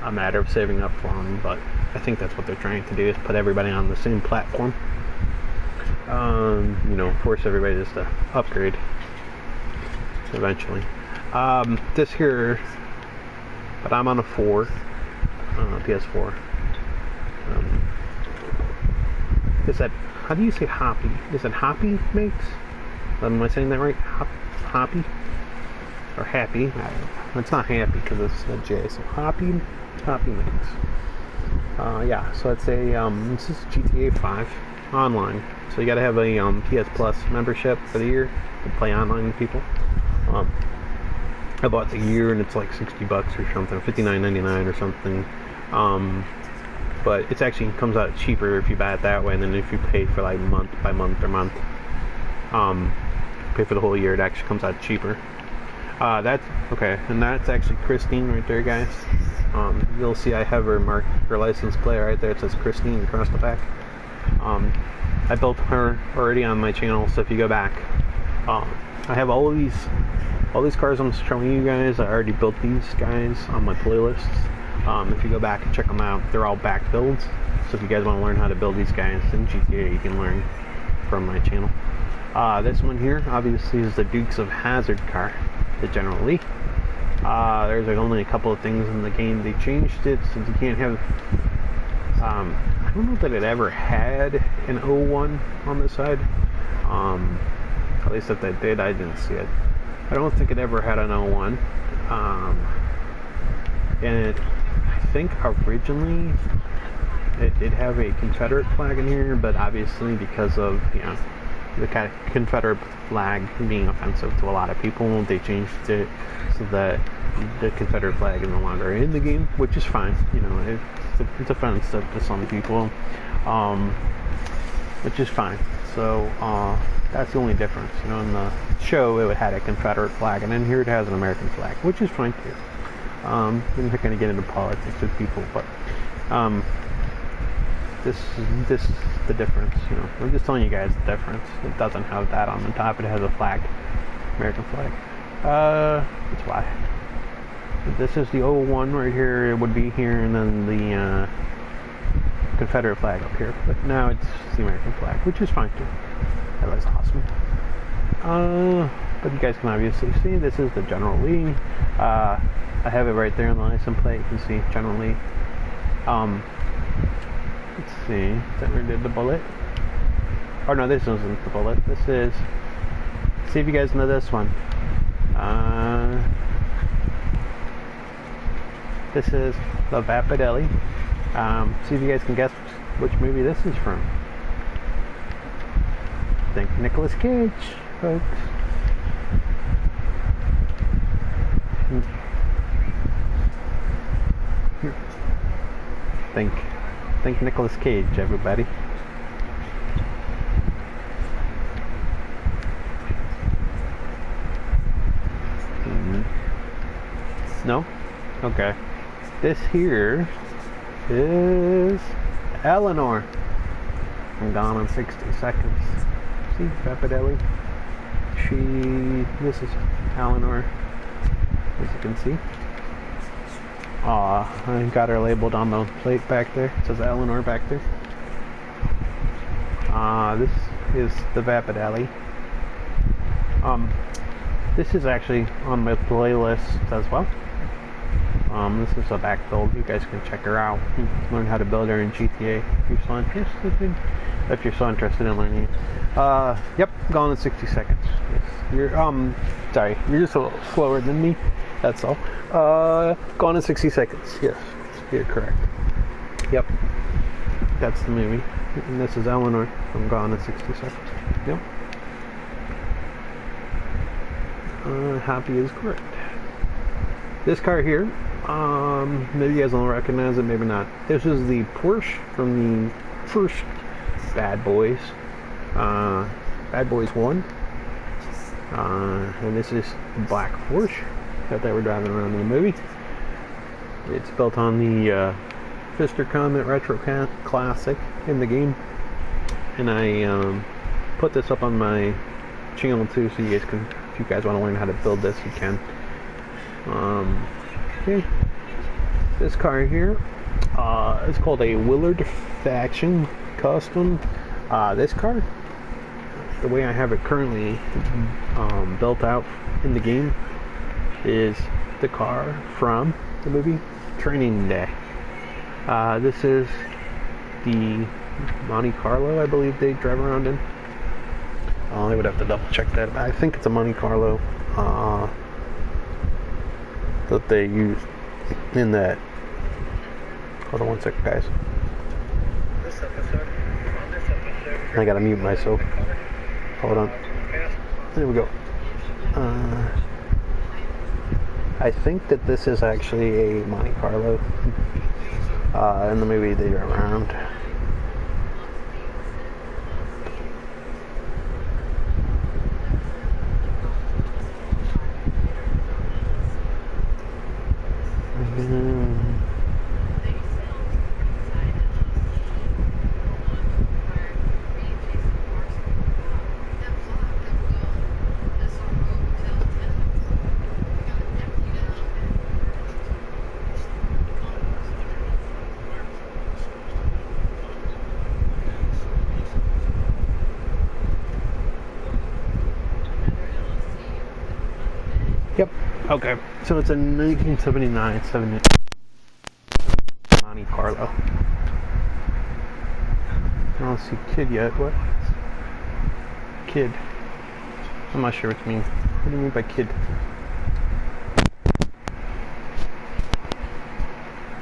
a matter of saving up for them, but I think that's what they're trying to do, is put everybody on the same platform. You know, force everybody just to upgrade eventually. This here, but I'm on a 4, PS4. Is that, how do you say Hoppy? Is it Hoppy makes? Am I saying that right? Hoppy? Or Happy? It's not Happy because it's a J, so Hoppy makes. Yeah, so it's a, this is GTA 5 online. So you gotta have a PS Plus membership for the year to play online with people. I bought the year and it's like $60 or something, $59.99 or something. But it's actually comes out cheaper if you buy it that way than if you pay for like month by month or month. pay for the whole year. It actually comes out cheaper. That's okay, and that's actually Christine right there, guys. You'll see I have her license plate right there. It says Christine across the back. I built her already on my channel, so if you go back, I have all these cars I'm showing you guys. I already built these guys on my playlists. If you go back and check them out, they're all back builds. So if you guys want to learn how to build these guys in GTA, you can learn from my channel. This one here, obviously, is the Dukes of Hazzard car, the General Lee. There's like only a couple of things in the game. They changed it since you can't have. I don't know that it ever had an 01 on the side. At least if they did, I didn't see it. I don't think it ever had an 01. And I think originally it did have a Confederate flag in here, but obviously because of, you know, the Confederate flag being offensive to a lot of people, they changed it so that the Confederate flag is no longer in the game, which is fine. You know, it's offensive to some people, which is fine. So that's the only difference. You know, in the show it had a Confederate flag, and then here it has an American flag, which is fine too. I'm not going to get into politics with people, but this is the difference. You know, I'm just telling you guys the difference. It doesn't have that on the top. It has a flag, American flag. That's why. This is the 01 right here. It would be here, and then the Confederate flag up here. But now it's the American flag, which is fine too. That looks awesome. But you guys can obviously see this is the General Lee. I have it right there on the license plate. You can see General Lee. Let's see. Is that where did the bullet? Oh no, this isn't the bullet. This is. See if you guys know this one. This is the Vapadelli. See if you guys can guess which movie this is from. Think Nicolas Cage, folks. Think Nicolas Cage, everybody. No? Okay. This here is Eleanor from Gone in 60 Seconds. See, Vapadelli. This is Eleanor, as you can see. I got her labeled on the plate back there. It says Eleanor back there. This is the Vapadelli. This is actually on my playlist as well. This is a back build. You guys can check her out. Learn how to build her in GTA if you're so interested in learning. Yep, Gone in 60 Seconds. Yes. You're sorry, you're just a little slower than me. That's all. Gone in 60 Seconds. Yes, you're correct. Yep, that's the movie. And this is Eleanor from Gone in 60 Seconds. Yep. Happy is correct. This car here, maybe you guys don't recognize it, maybe not. This is the Porsche from the first Bad Boys, Bad Boys 1. And this is the black Porsche that they were driving around in the movie. It's built on the Fister Comet Retro Classic in the game. And I put this up on my channel too, so you guys can, if you guys want to learn how to build this, you can. Okay. This car here is called a Willard Faction Custom. This car, the way I have it currently built out in the game, is the car from the movie Training Day. This is the Monte Carlo, I believe they drive around in. I would have to double check that, but I think it's a Monte Carlo that they use in that. Hold on one second, guys. I gotta mute myself. Hold on. There we go. I think that this is actually a Monte Carlo. In the movie they drive around. Okay, so it's a 1979 Monte Carlo. I don't see kid yet. What? Kid. I'm not sure what you mean. What do you mean by kid?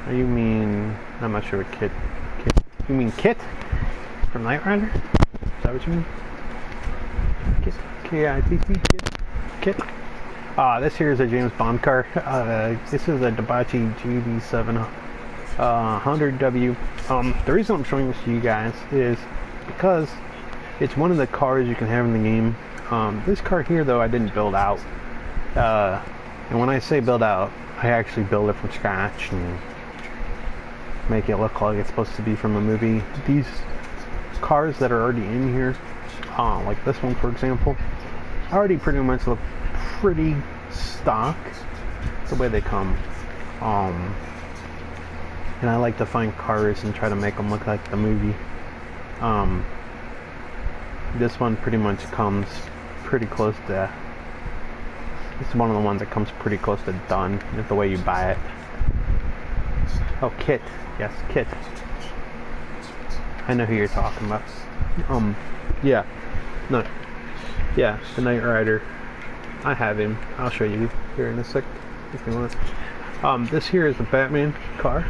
Or you mean... I'm not sure what kid. You mean Kit? From Knight Rider? Is that what you mean? Kit. K-I-T-T, Kit. This here is a James Bond car. This is a Daihatsu GD7 100W. The reason I'm showing this to you guys is because it's one of the cars you can have in the game. This car here, though, I didn't build out. And when I say build out, I actually build it from scratch and make it look like it's supposed to be from a movie. These cars that are already in here, like this one, for example, already pretty much look pretty stock the way they come. And I like to find cars and try to make them look like the movie. This one pretty much comes pretty close to... It's one of the ones that comes pretty close to done with the way you buy it. Oh, Kit. Yes, Kit. I know who you're talking about. Yeah. No. Yeah, the Knight Rider. I have him. I'll show you here in a sec if you want. This here is the Batman car.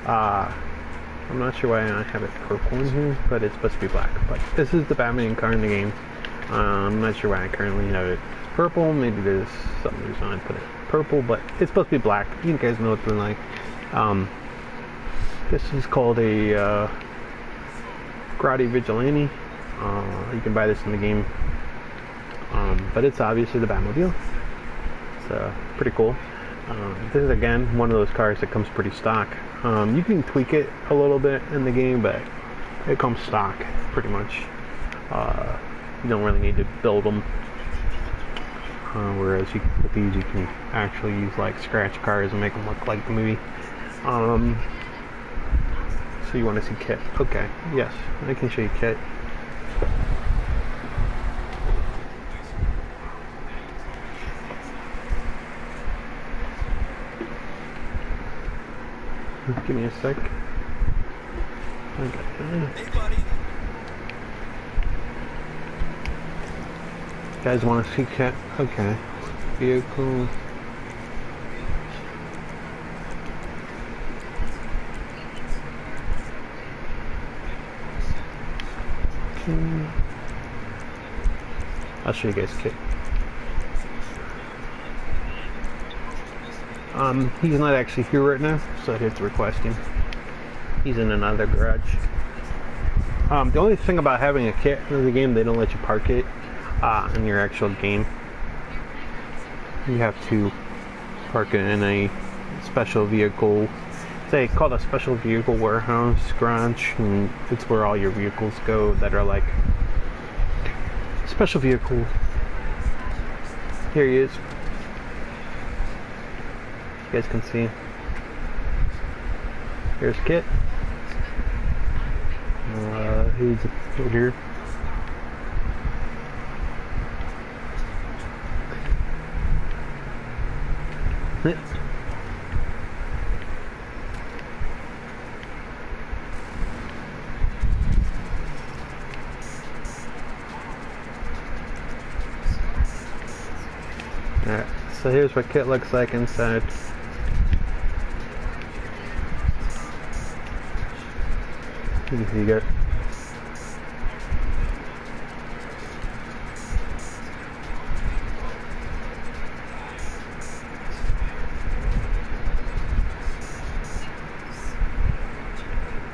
I'm not sure why I have it purple in here, but it's supposed to be black. But this is the Batman car in the game. I'm not sure why I currently have it purple. Maybe there's some reason I put it purple, but it's supposed to be black. You guys know what they're like. This is called a Grotti Vigilante. You can buy this in the game. But it's obviously the Batmobile. So, pretty cool. This is, again, one of those cars that comes pretty stock. You can tweak it a little bit in the game, but it comes stock, pretty much. You don't really need to build them. Whereas with these, you can actually use, like, scratch cars and make them look like the movie. So you want to see Kit. Okay, yes, I can show you Kit. Give me a sec. Okay. Hey, buddy. You guys want to see Kit? Okay. Vehicle. Okay. I'll show you guys Kit. He's not actually here right now, so I'd have to request him. He's in another garage. The only thing about having a kit in the game, they don't let you park it in your actual game. You have to park it in a special vehicle. They call it a special vehicle warehouse garage, and it's where all your vehicles go that are like special vehicle. Here he is. You guys can see. Here's Kit. He's over here. Alright, so here's what Kit looks like inside. You got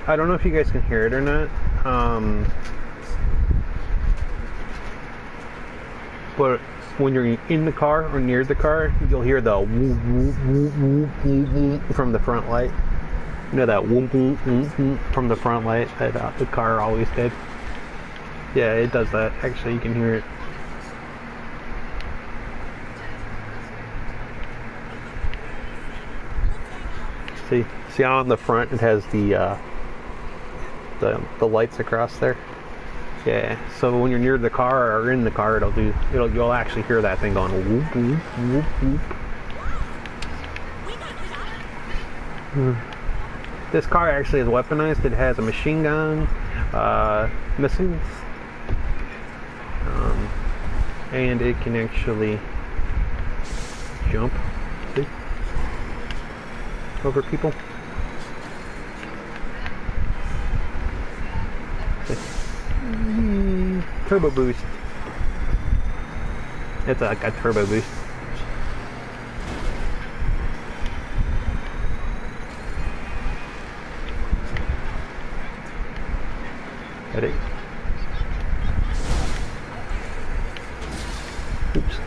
I don't know if you guys can hear it or not, but when you're in the car or near the car, you'll hear the whoop, whoop, whoop, whoop, whoop, whoop from the front light. You know that whoop, whoop, whoop, whoop from the front light that the car always did? Yeah, it does that. Actually, you can hear it. See how on the front it has the lights across there? Yeah, so when you're near the car or in the car, you'll actually hear that thing going whoop, whoop, whoop, whoop. This car actually is weaponized. It has a machine gun, missiles, and it can actually jump, see, over people. Turbo boost. It's like a turbo boost. Ready? Oops.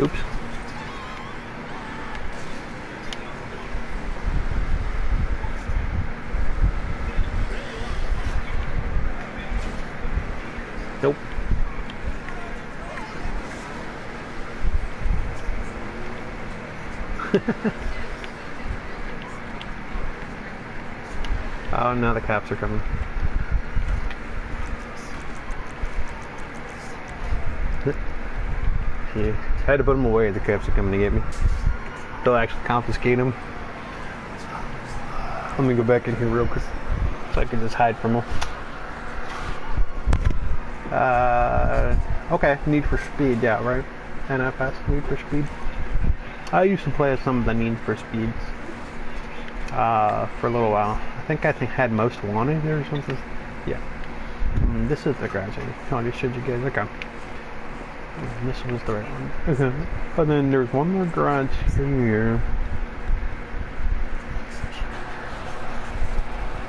Oops. Nope. Oh, now the cops are coming. Yeah. I had to put them away. The cops are coming to get me. They'll actually confiscate them. Let me go back in here real quick so I can just hide from them. Okay, Need for Speed, yeah, right? NFS, Need for Speed. I used to play some of the Need for Speeds for a little while. I think had Most Wanted or something. Yeah. This is the garage. I already showed you guys. Okay. This was the right one. Okay. And then there's one more garage here.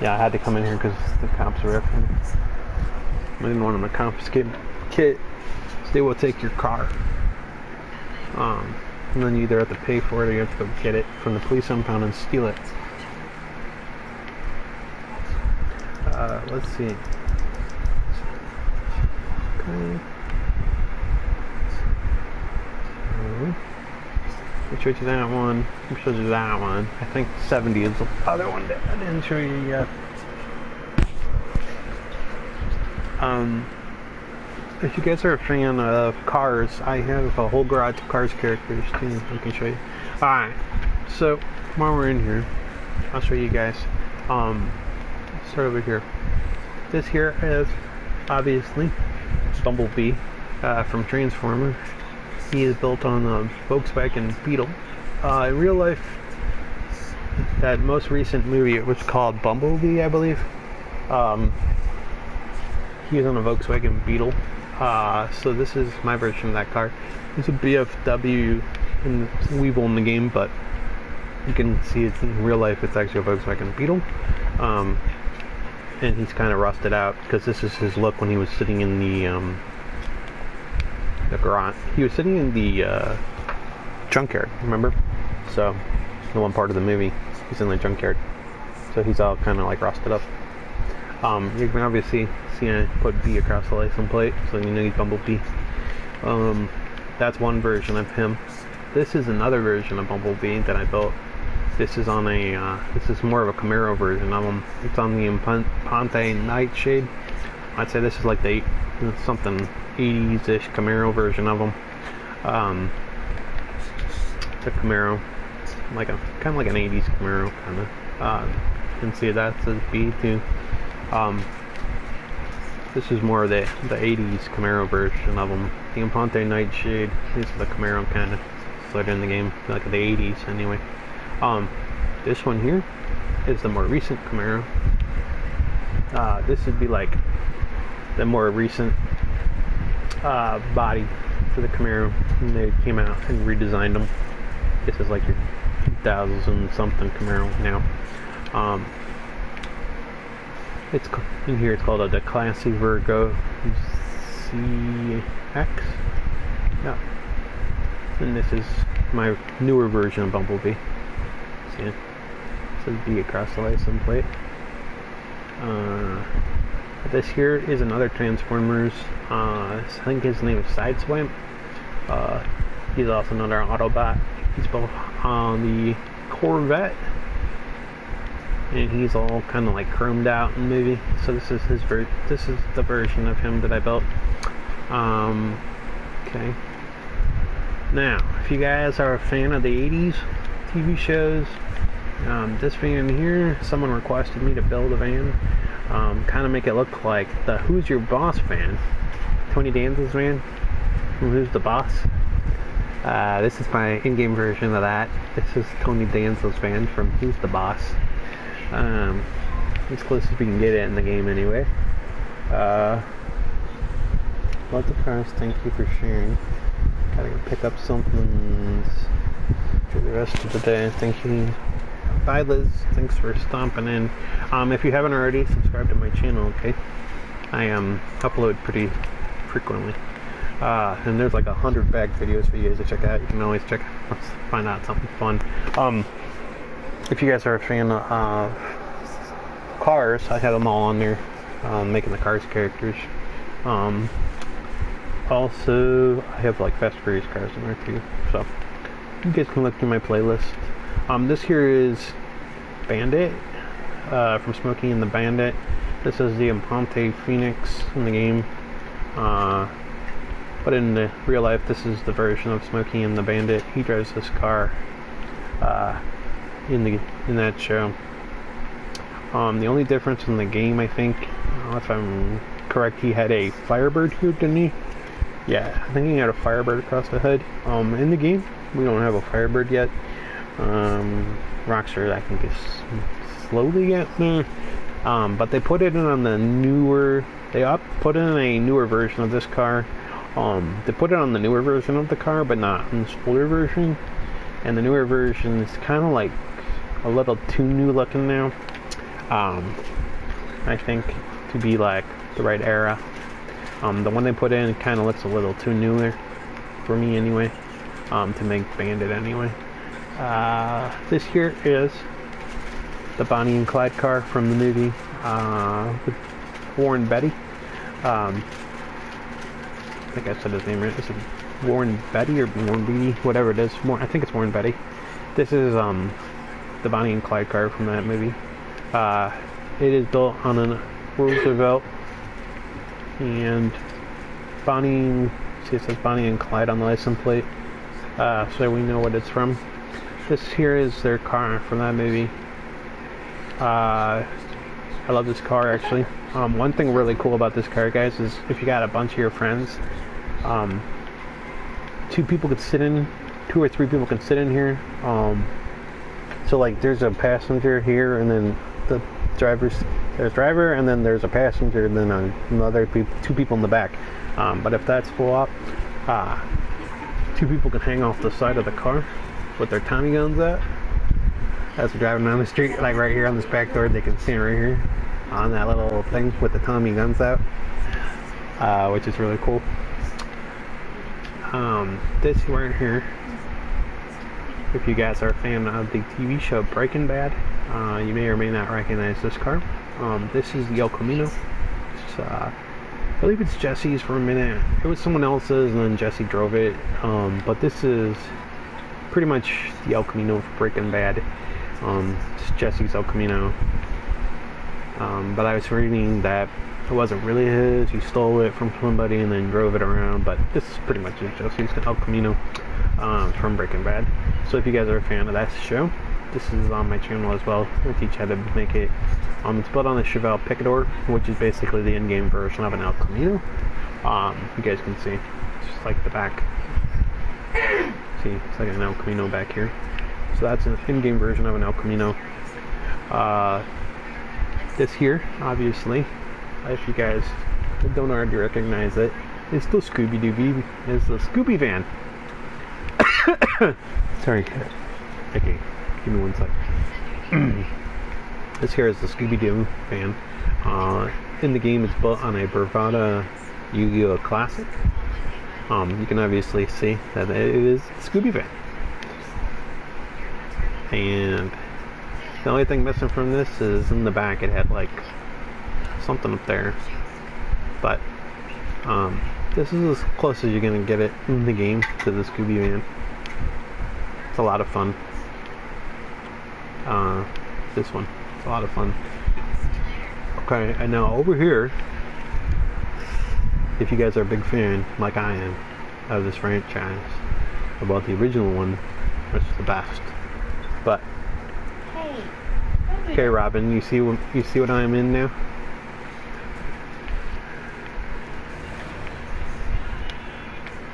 Yeah, I had to come in here because the cops were after me. I didn't want them to confiscate my kit. So they will take your car. And then you either have to pay for it or you have to go get it from the police impound and steal it. Let's see. Okay. I showed you that one. I showed you that one. I think 70 is the other one that I didn't show you yet. If you guys are a fan of cars, I have a whole garage of Cars characters too. I can show you. Alright, so while we're in here, I'll show you guys. Start over here. This here is obviously Bumblebee from Transformers. He is built on a Volkswagen Beetle. In real life, that most recent movie, it was called Bumblebee, I believe. He was on a Volkswagen Beetle. So this is my version of that car. It's a BFW in Weevil in the game, but you can see it in real life. It's actually a Volkswagen Beetle. And he's kind of rusted out because this is his look when he was sitting in the garage. He was sitting in the junkyard, remember? So the one part of the movie, he's in the junkyard. So he's all kind of like rusted up. You can obviously see I put B across the license plate, so you know he's Bumblebee. That's one version of him. This is another version of Bumblebee that I built. This is on a, this is more of a Camaro version of him. It's on the Imponte Nightshade. I'd say this is like the something 80s-ish Camaro version of him. It's a Camaro, like a kind of like an 80s Camaro kind of. You can see that says B too. This is more of the 80s Camaro version of them. The Imponte Nightshade is the Camaro kind of later in the game, like the 80s anyway. This one here is the more recent Camaro. This would be like the more recent body for the Camaro. And they came out and redesigned them. This is like your 2000 something Camaro now. It's in here. It's called the Classy Virgo CX. Yeah. And this is my newer version of Bumblebee. See it? It says B across the license plate. This here is another Transformers. I think his name is Sideswipe. He's also another Autobot. He's both on the Corvette. and he's all kind of like chromed out in the movie. So this is this is the version of him that I built. Okay. Now, if you guys are a fan of the 80s TV shows, this van here, someone requested me to build a van, kind of make it look like the Who's Your Boss van, Tony Danza's van, Who's the Boss. This is my in-game version of that. This is Tony Danza's van from Who's the Boss. As close as we can get it in the game anyway. Love the press, thank you for sharing. Gotta go pick up something for the rest of the day. Thank you. Bye Liz, thanks for stomping in. If you haven't already, subscribe to my channel, okay? I upload pretty frequently. And there's like 100 bag videos for you guys to check out. You can always find out something fun. If you guys are a fan of cars, I have them all on there, making the Cars characters. Also, I have like Fast and Furious cars in there too, so you guys can look through my playlist. This here is Bandit, from Smokey and the Bandit. This is the Aponte Phoenix in the game, but in the real life, this is the version of Smokey and the Bandit. He drives this car in that show. The only difference in the game, I think, if I'm correct, he had a Firebird here, didn't he? Yeah, I think he had a Firebird across the hood. In the game, we don't have a Firebird yet. Rockstar, I think, is slowly getting there. But they put it in on the newer. They put in a newer version of this car. They put it on the newer version of the car, but not in the older version. And the newer version is kind of like a little too new looking now. I think to be like the right era. The one they put in kind of looks a little too newer for me anyway, to make Bandit anyway. This here is the Bonnie and Clyde car from the movie, with Warren Beatty. I think I said his name right. Is it Warren Beatty or Warren Beatty? Whatever it is. I think it's Warren Beatty. This is the Bonnie and Clyde car from that movie. It is built on a Roosevelt, and Bonnie, see, it says Bonnie and Clyde on the license plate, so we know what it's from. This here is their car from that movie. I love this car actually. One thing really cool about this car, guys, is if you got a bunch of your friends, 2 or 3 people can sit in here. So like there's a passenger here, and then the there's driver, and then there's a passenger, and then another 2 people in the back. But if that's full up, 2 people can hang off the side of the car with their Tommy guns out as they're driving down the street. Like right here on this back door, they can stand right here on that little thing with the Tommy guns out, which is really cool. This right here, if you guys are a fan of the TV show Breaking Bad, you may or may not recognize this car. This is the El Camino. I believe it's Jesse's for a minute. It was someone else's, and then Jesse drove it. But this is pretty much the El Camino for Breaking Bad. It's Jesse's El Camino. But I was reading that it wasn't really his. He stole it from somebody and then drove it around. But this is pretty much Jesse's El Camino from Breaking Bad. So if you guys are a fan of that show, this is on my channel as well. I teach how to make it. It's built on the Chevelle Picador, which is basically the in-game version of an El Camino. You guys can see, it's just like the back. See, it's like an El Camino back here. So that's an in-game version of an El Camino. This here, obviously, if you guys don't already recognize it, it's the Scooby-Doo. It's the Scooby van. Sorry. Okay, give me 1 sec. This here is the Scooby-Doo van. In the game, it's built on a Bravada Yu-Gi-Oh! Classic. You can obviously see that it is the Scooby van. And the only thing missing from this is in the back it had like something up there. But this is as close as you're going to get it in the game to the Scooby van. It's a lot of fun. This one. It's a lot of fun. Okay, and now over here, if you guys are a big fan, like I am, of this franchise, about the original one, which is the best. But Hey. okay, Robin, you see what I'm in now?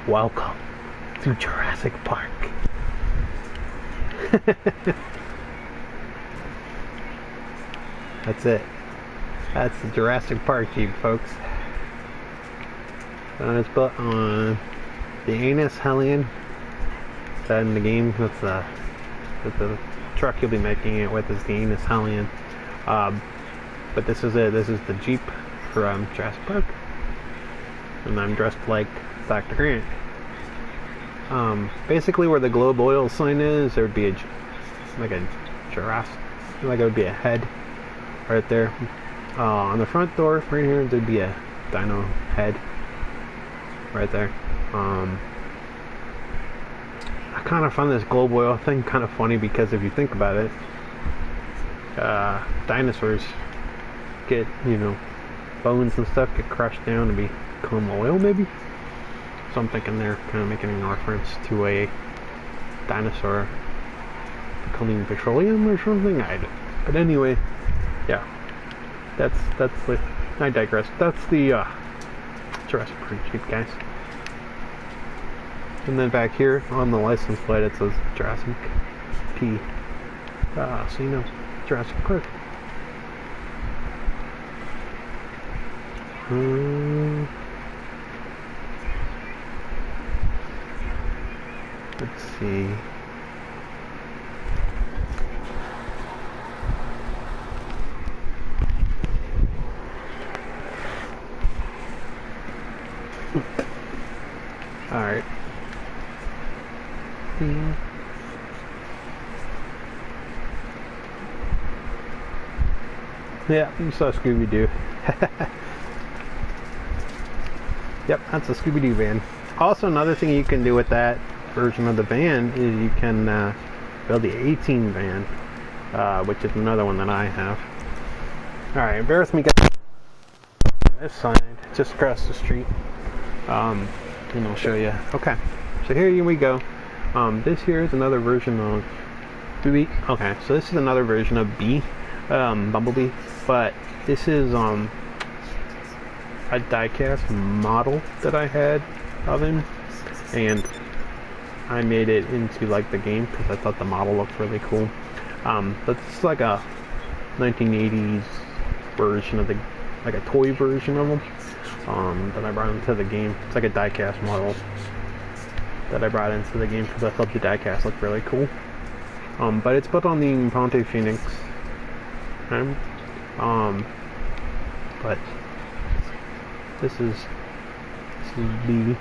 Welcome to Jurassic Park. That's it. That's the Jurassic Park Jeep, folks. It's built on the Anus Hellion. That in the game, that's the truck you'll be making it with is the Anus Hellion. But this is it. This is the Jeep from Jurassic Park, and I'm dressed like Dr. Grant. Basically, where the Globe Oil sign is, there would be a Jurassic, like it would be a head right there. On the front door, right here, there'd be a dino head right there. I kind of found this Globe Oil thing kind of funny because if you think about it, dinosaurs get, bones and stuff get crushed down and become oil, maybe. So I'm thinking they're kind of making a reference to a dinosaur becoming petroleum or something. But anyway, yeah, that's the. I digress. That's the Jurassic Park Jeep, guys. And then back here on the license plate it says Jurassic P. So Jurassic Park. Let's see. All right. Yeah, you saw Scooby-Doo. Yep, that's a Scooby-Doo van. Also, another thing you can do with that version of the van is you can build the A-Team van, which is another one that I have. Alright, bear with me guys. This side, just across the street. And I'll show you. Okay, so here we go. This here is another version of B. Okay, so this is another version of B, Bumblebee, but this is a die-cast model that I had of him, and I made it into like the game because I thought the model looked really cool. But it's like a 1980s version of like a toy version of him that I brought into the game. It's like a die-cast model that I brought into the game because I thought the die-cast looked really cool. But it's built on the Ponte Phoenix. But this is B,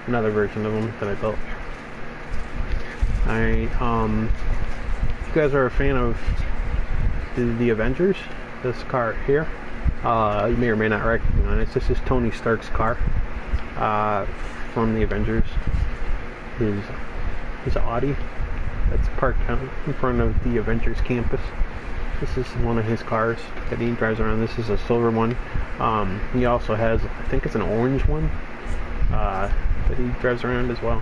another version of them that I built. If you guys are a fan of the Avengers, this car here, you may or may not recognize. This is Tony Stark's car from the Avengers. His Audi that's parked out in front of the Avengers campus. This is one of his cars that he drives around. This is a silver one. He also has, I think it's an orange one that he drives around as well.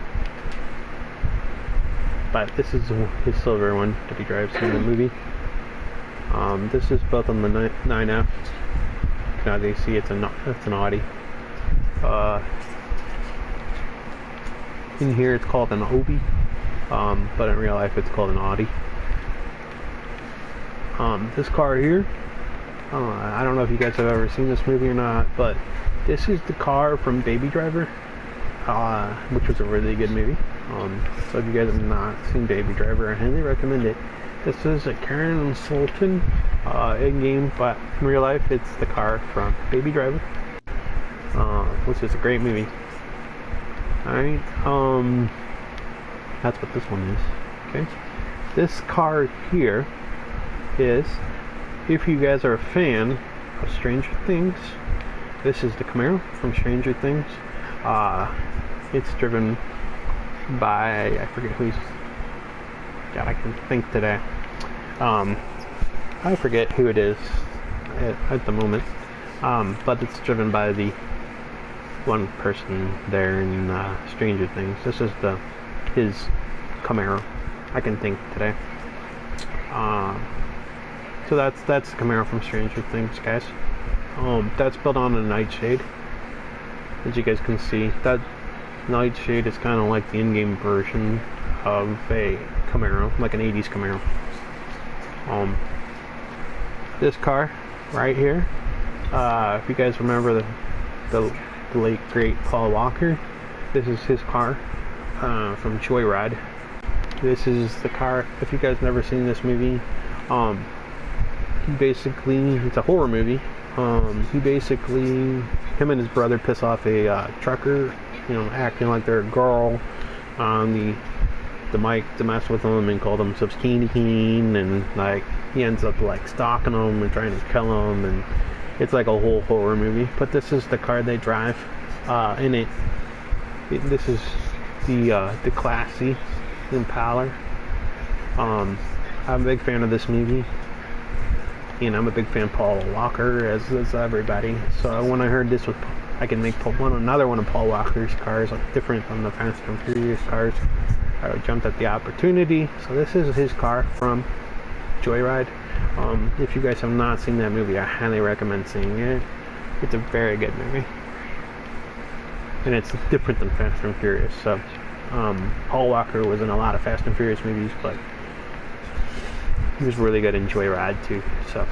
But this is his silver one that he drives in the movie. This is built on the 9F. Now they see it's an Audi. In here it's called an Obi, but in real life it's called an Audi. This car here, I don't know if you guys have ever seen this movie or not, but this is the car from Baby Driver, which was a really good movie. So if you guys have not seen Baby Driver, I highly recommend it. This is a Karen and Sultan in-game, but in real life it's the car from Baby Driver, which is a great movie. Alright, that's what this one is. Okay, this car here is, if you guys are a fan of Stranger Things, this is the Camaro from Stranger Things. It's driven by, I forget who's, God, I can think today. I forget who it is at the moment, but it's driven by the one person there in Stranger Things. This is his Camaro, I can think today. So that's the Camaro from Stranger Things, guys. That's built on a Nightshade. As you guys can see, that Nightshade is kind of like the in-game version of a Camaro, like an 80s Camaro. This car right here, if you guys remember the late great Paul Walker, this is his car from Joyride. This is the car. If you guys never seen this movie, it's a horror movie. Him and his brother piss off a trucker, acting like they're a girl on the mic to mess with them and call themselves Candy Cane, and like he ends up like stalking them and trying to kill them, and it's like a whole horror movie. But this is the car they drive in it. This is the classy Impala. I'm a big fan of this movie. And I'm a big fan of Paul Walker, as is everybody. So when I heard this was, I can make another one of Paul Walker's cars, like different from the Fast and Furious cars, I jumped at the opportunity. So this is his car from Joyride. If you guys have not seen that movie, I highly recommend seeing it. It's a very good movie, and it's different than Fast and Furious. So Paul Walker was in a lot of Fast and Furious movies, but he was really good in Joyride too, so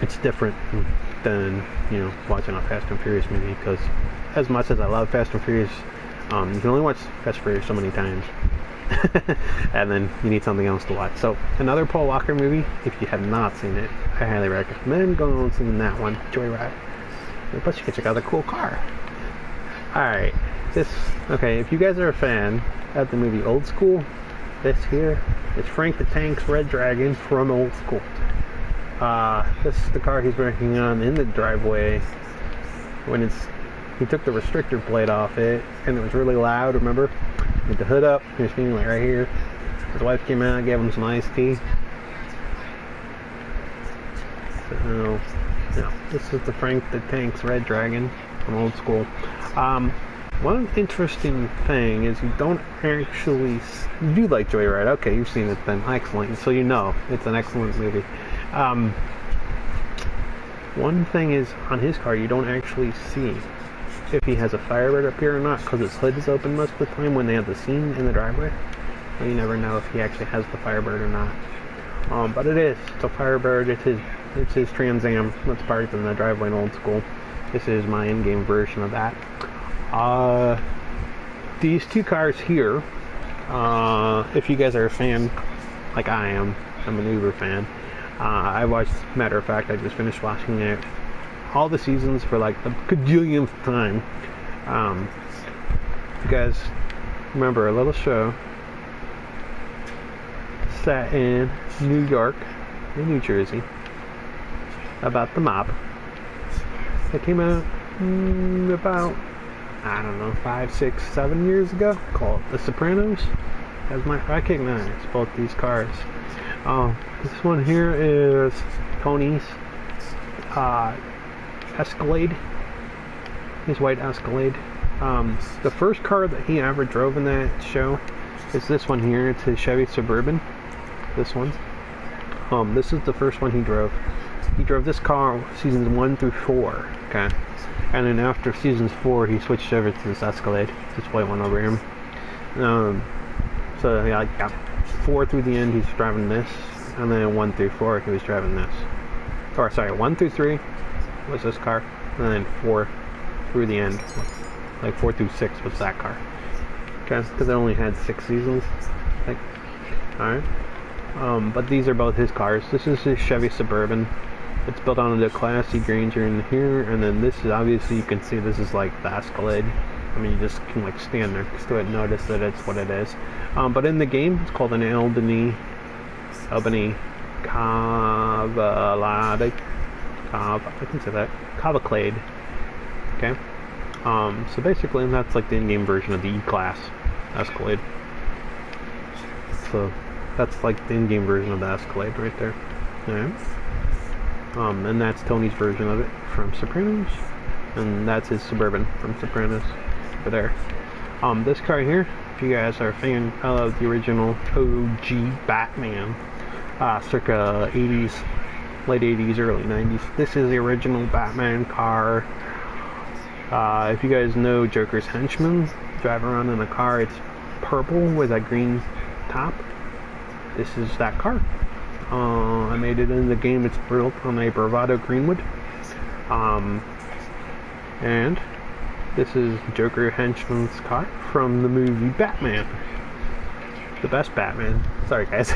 it's different than watching a Fast and Furious movie, because as much as I love Fast and Furious, you can only watch Fast and Furious so many times and then you need something else to watch. So another Paul Walker movie, if you have not seen it, I highly recommend going and seeing that one, Joyride. And plus you can check out the cool car. Alright, if you guys are a fan of the movie Old School, this here is Frank the Tank's Red Dragon from Old School. This is the car he's working on in the driveway when he took the restrictor plate off it, and it was really loud, remember? With the hood up, he was feeling like right here. His wife came out and gave him some iced tea. So, this is the Frank the Tank's Red Dragon from Old School. One interesting thing is you don't actually... You do like Joyride. Okay, you've seen it then. Excellent. So it's an excellent movie. One thing is, on his car, you don't actually see if he has a Firebird up here or not, because his hood is open most of the time when they have the scene in the driveway. So you never know if he actually has the Firebird or not. But it's a Firebird. It's his Trans Am that's parked in the driveway in Old School. This is my in-game version of that. These two cars here, if you guys are a fan like I am, I'm an Uber fan. I watched, matter of fact, I just finished watching it, all the seasons for like the cajillionth time. You guys remember a little show set in New York and New Jersey about the mob. It came out about, I don't know, 5, 6, 7 years ago, called The Sopranos. As I recognize both these cars. This one here is Tony's Escalade, his white Escalade. The first car that he ever drove in that show is this one here. It's his Chevy Suburban. This one. This is the first one he drove. He drove this car seasons 1 through 4. Okay. And then after seasons 4, he switched over to this Escalade, this white one over here. So yeah, 4 through the end, he's driving this, and then 1 through 4, he was driving this. Or sorry, 1 through 3 was this car, and then 4 through the end, like 4 through 6 was that car. Okay, because it only had 6 seasons. Like, all right. But these are both his cars. This is his Chevy Suburban. It's built on the classy Granger in here, and then this is obviously, you can see this is like the Escalade. I mean, you just can like stand there to notice that it's what it is. But in the game, it's called an Albany Cavalcade. I can say that. Cavalcade. Okay. So basically, that's like the in-game version of the E-Class Escalade. So that's like the in-game version of the Escalade right there. Alright. And that's Tony's version of it from Sopranos, and that's his Suburban from Sopranos over there. This car here, if you guys are a fan of the original OG Batman, circa 80s, late 80s, early 90s, this is the original Batman car. If you guys know Joker's henchman, drive around in a car, it's purple with a green top. This is that car. I made it in the game. It's built on a Bravado Greenwood. And this is Joker henchman's car from the movie Batman. The best Batman. Sorry guys.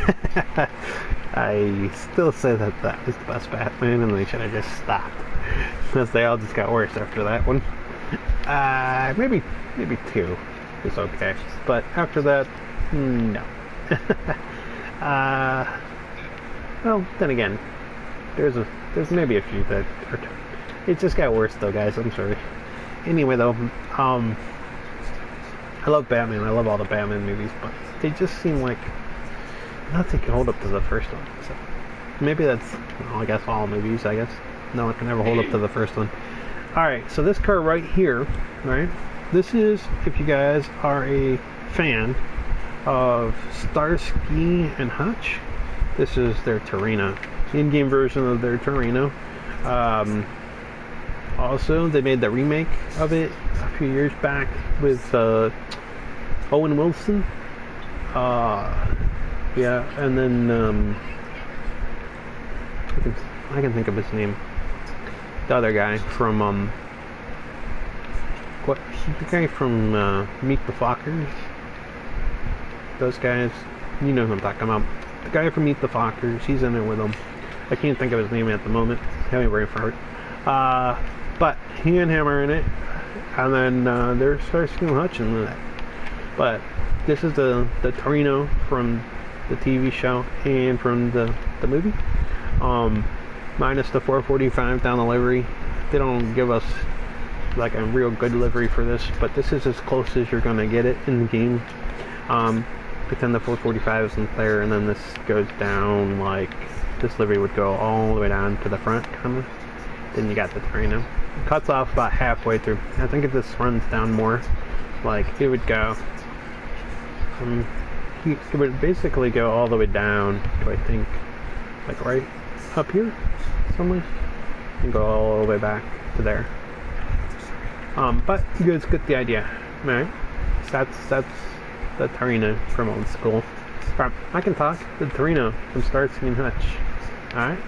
I still say that is the best Batman, and they should have just stopped, because they all just got worse after that one. Maybe 2 is okay, but after that, no. Well, then again, there's maybe a few that are. It just got worse though, guys. I'm sorry. Anyway, though, I love Batman. I love all the Batman movies, but they just seem like nothing can hold up to the first one. So maybe that's, well, I guess all movies. I guess no one can ever hold up to the first one. All right, so this car right here, right? This is, if you guys are a fan of Starsky and Hutch, this is their Torino, in-game version of their Torino. Also, they made the remake of it a few years back with Owen Wilson. Yeah, and then I can think of his name. The other guy from the guy from Meet the Fockers. Those guys, you know who I'm talking about. The guy from Meet the Fockers, he's in it with them. I can't think of his name at the moment. Having a brain fart. But he and him are in it, and then there's Starsky and Hutch in it. But this is the Torino from the TV show and from the movie. Minus the 445 down the livery. They don't give us like a real good livery for this, but this is as close as you're gonna get it in the game. Pretend the 445 isn't there, and then this goes down, like this livery would go all the way down to the front, kind of. Then you got the Torino. It cuts off about halfway through. I think if this runs down more, like it would go. It would basically go all the way down to, I think, like right up here somewhere, and go all the way back to there. But you guys get the idea, right? That's the Torino from old school. I can talk. The Torino from Starsky and Hutch. Alright?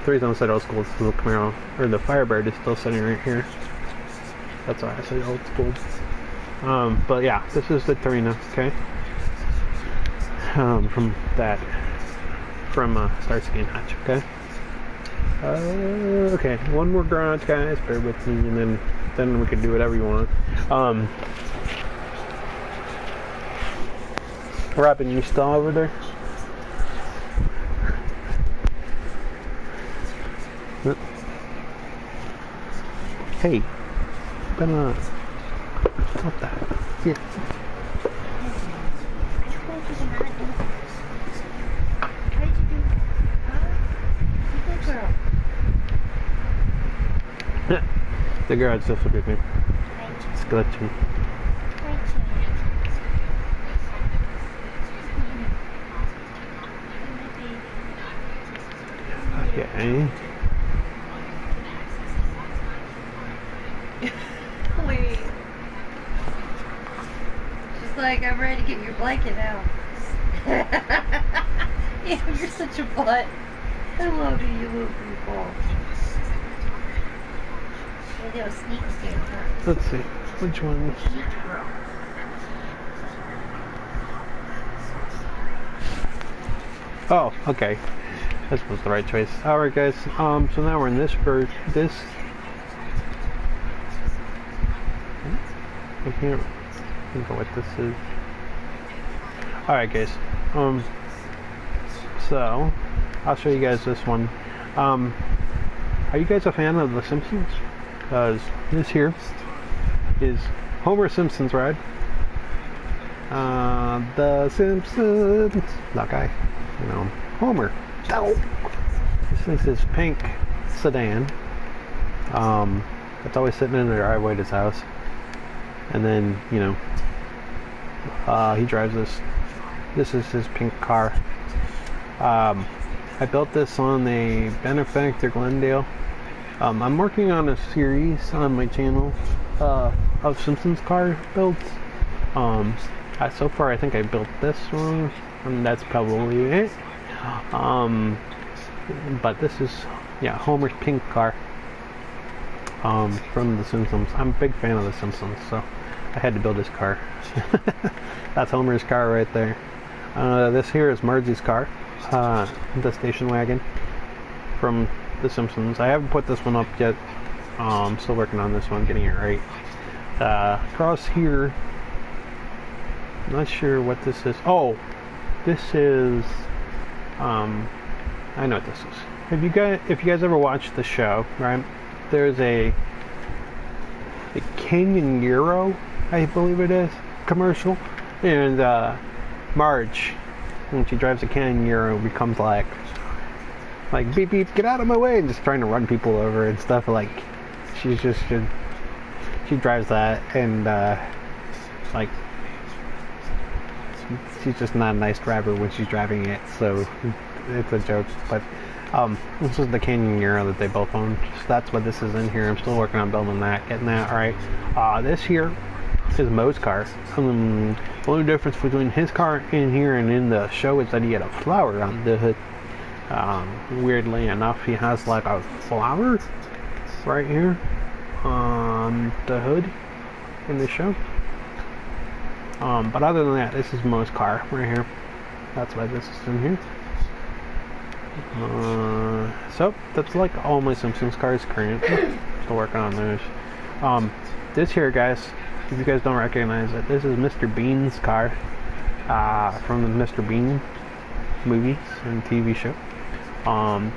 The reason I said old school is the Camaro, or the Firebird is still sitting right here. That's why I said old school. But yeah, this is the Torino, okay? From Starsky and Hutch, okay? Okay, one more garage, guys, bear with me, and then we can do whatever you want. Robin, you still over there? Hey, gonna stop that. Yeah. The garage stuff will be me. It's glitching. Okay. Wait. She's like, I'm ready to get your blanket out. Yeah, you're such a butt. I love you little people. Maybe they'll sneak here. Let's see. Which one? Oh, okay. This was the right choice. Alright guys, so now we're in this version. I can't remember what this is. Alright guys, so I'll show you guys this one. Are you guys a fan of The Simpsons? Because this here is Homer Simpson's ride. The Simpsons. That guy. You know, Homer. Oh. This This is pink sedan. It's always sitting in the driveway at his house. And then, you know, he drives this. This is his pink car. I built this on a Benefactor Glendale. I'm working on a series on my channel of Simpsons car builds. So far I think I built this one, and that's probably it. But this is, yeah, Homer's pink car from The Simpsons. I'm a big fan of The Simpsons, so I had to build this car. That's Homer's car right there. This here is Margie's car, the station wagon from The Simpsons. I haven't put this one up yet. I'm still working on this one, getting it right. Across here, I'm not sure what this is. Oh, this is, I know what this is. If you guys ever watched the show, right? There's a Canyon Euro, I believe it is, commercial, and Marge, when she drives a Canyon Euro, becomes like beep beep, get out of my way, and just trying to run people over and stuff. Like she drives that, and like she's just not a nice driver when she's driving it, so it's a joke. But this is the Canyon Euro that they both own. So that's what this is in here. I'm still working on building that, getting that right. This here is Moe's car. The only difference between his car in here and in the show is that he had a flower on the hood. Weirdly enough, he has like a flower right here on the hood in the show. But other than that, this is Moe's car right here. That's why this is in here. So that's like all my Simpsons cars currently. Still working on those. This here, guys, if you guys don't recognize it, this is Mr. Bean's car from the Mr. Bean movies and TV show.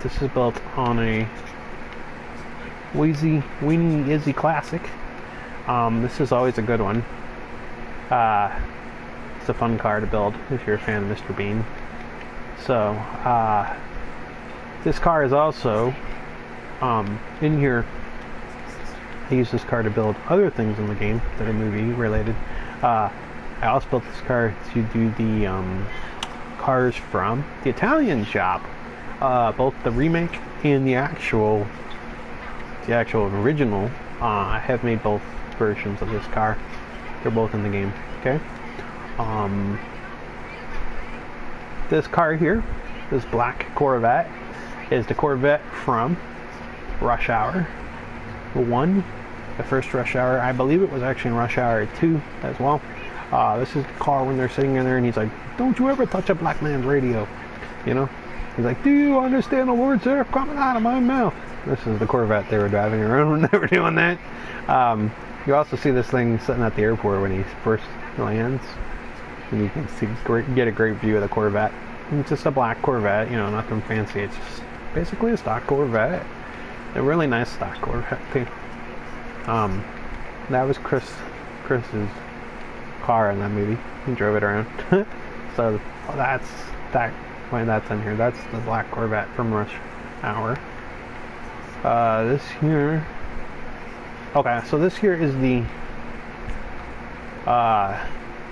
This is built on a Weenie Izzy Classic. This is always a good one. It's a fun car to build if you're a fan of Mr. Bean. So, this car is also in here. I use this car to build other things in the game that are movie related. I also built this car to do the cars from the Italian Job, both the remake and the actual original. I have made both versions of this car. They're both in the game. Okay. This car here, this black Corvette, is the Corvette from Rush Hour 1, the first Rush Hour. I believe it was actually in Rush Hour 2 as well. This is the car when they're sitting in there and he's like, "Don't you ever touch a black man's radio," you know? He's like, "Do you understand the words that are coming out of my mouth?" This is the Corvette they were driving around when they were doing that. You also see this thing sitting at the airport when he first lands, and you can get a great view of the Corvette. And it's just a black Corvette, you know, nothing fancy. It's just basically a stock Corvette. A really nice stock Corvette too. That was Chris's car in that movie. He drove it around. So that's why that's in here. That's the black Corvette from Rush Hour. This here. Okay, so this here is the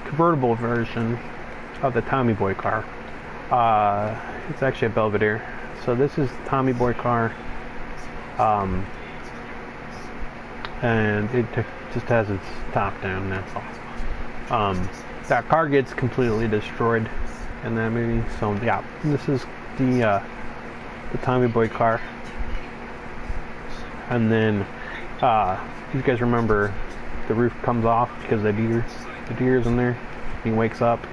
convertible version of the Tommy Boy car. It's actually a Belvedere. So this is the Tommy Boy car, and it just has its top down. That's all. That car gets completely destroyed in that movie. So yeah, this is the Tommy Boy car. And then if you guys remember, the roof comes off because the deer's in there. He wakes up.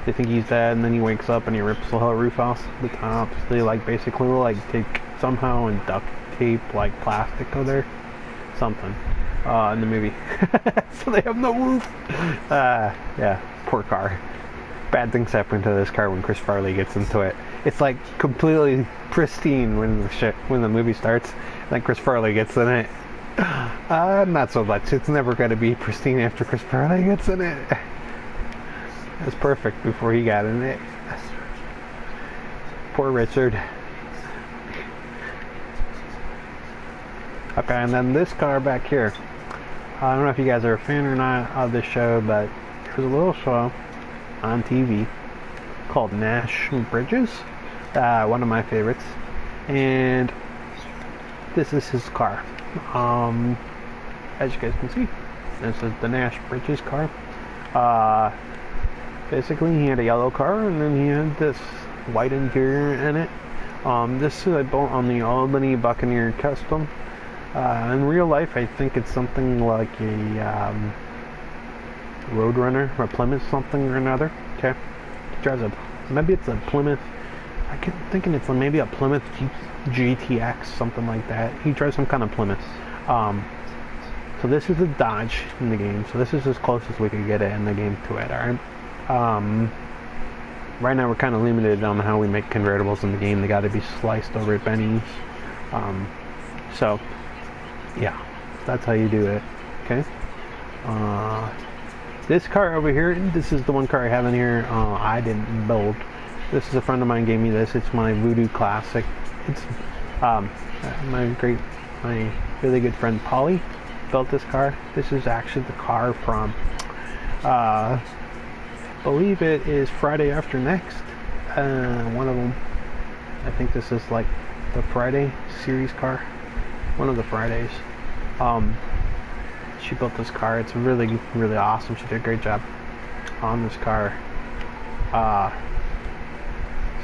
They think he's dead, and then he wakes up and he rips the whole roof off the top. They basically take somehow and duct tape plastic over there, something in the movie. So they have no roof. Yeah, poor car. Bad things happen to this car when Chris Farley gets into it. It's completely pristine when the movie starts. Then Chris Farley gets in it. Not so much. It's never going to be pristine after Chris Farley gets in it. It was perfect before he got in it. Poor Richard. Okay, and then this car back here. I don't know if you guys are a fan or not of this show, but there's a little show on TV called Nash Bridges. One of my favorites. And this is his car. As you guys can see, this is the Nash Bridges car. Basically, he had a yellow car, and then he had this white interior in it. This is built on the Albany Buccaneer Custom. In real life, I think it's something like a Roadrunner or Plymouth something or another. Okay, he drives maybe it's a Plymouth. I keep thinking it's maybe a Plymouth GTX, something like that. He drives some kind of Plymouth. So this is a Dodge in the game. So this is as close as we could get it in the game to it. Alright. Right now we're kind of limited on how we make convertibles in the game. They got to be sliced over at Benny's. So yeah, that's how you do it. Okay. This car over here, this is the one car I have in here. I didn't build. This is a friend of mine gave me this. It's my Voodoo Classic. It's my really good friend Polly built this car. This is actually the car from I believe it is Friday After Next. One of them. I think this is like the Friday series car. One of the Fridays. She built this car. It's really, really awesome. She did a great job on this car.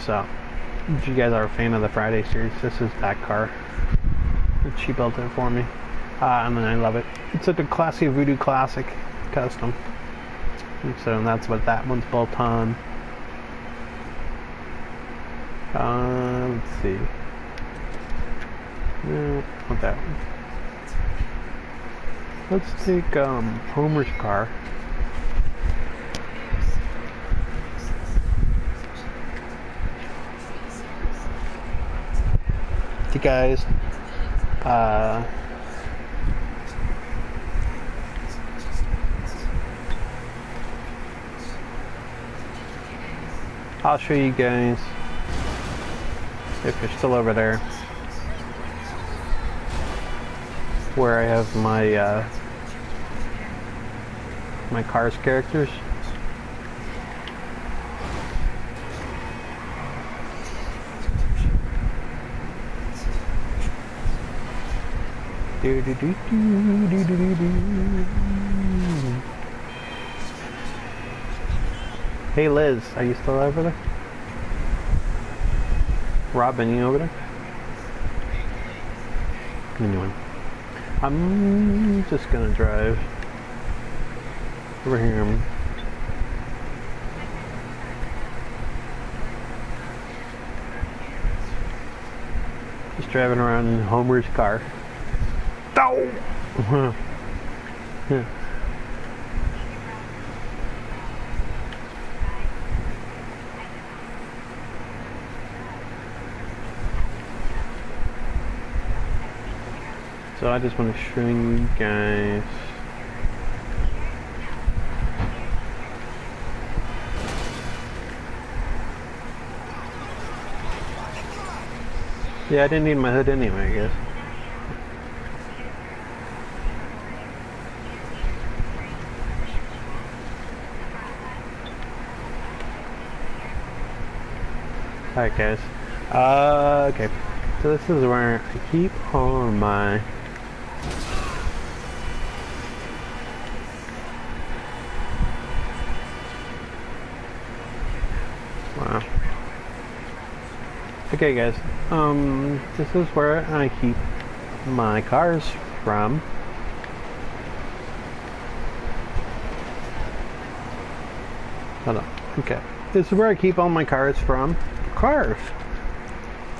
So, if you guys are a fan of the Friday series, this is that car. She built it for me. And then I love it. It's like a classy Voodoo Classic Custom. And so that's what that one's built on. Let's see. No, not that one. Let's take Homer's car. You guys, I'll show you guys if you're still over there where I have my my Cars characters. Do, do, do, do, do, do, do. Hey Liz, are you still over there? Robin, you over there? Anyway, I'm just gonna drive over here. Just driving around in Homer's car. Oh! Yeah. So I just want to show you guys yeah, I didn't need my hood anyway, I guess. Alright guys, okay, so this is where I keep all my wow. Okay guys, this is where I keep my cars from. Hold on, okay. This is where I keep all my cars from. Cars.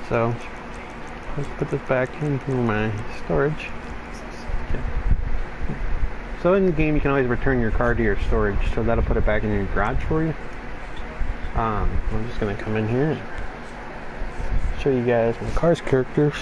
So let's put this back into my storage. Okay. So in the game you can always return your car to your storage, so that'll put it back in your garage for you. I'm just gonna come in here and show you guys my Cars characters.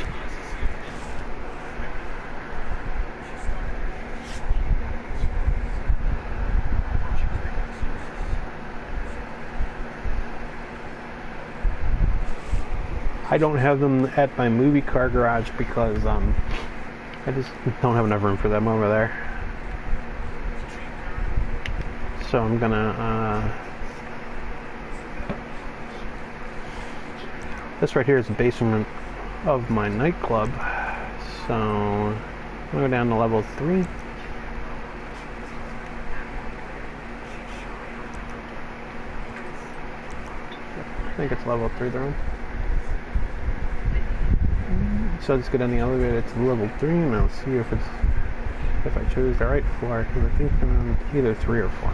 I don't have them at my movie car garage because I I just don't have enough room for them over there. So I'm gonna, this right here is the basement of my nightclub. So I'm gonna go down to level 3. I think it's level 3 they're on. So let's go down the elevator to level 3 and I'll see if I chose the right floor, because I think I'm on either 3 or 4.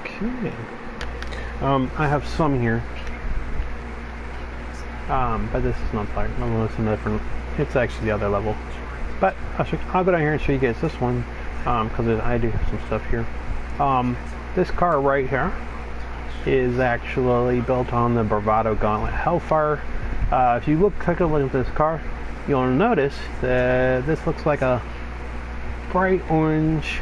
Okay. I have some here. But this is not part. It's different. It's actually the other level. But I'll go down here and show you guys this one, because I do have some stuff here. This car right here is actually built on the Bravado Gauntlet Hellfire. If you take a look at this car, you'll notice that this looks like a bright orange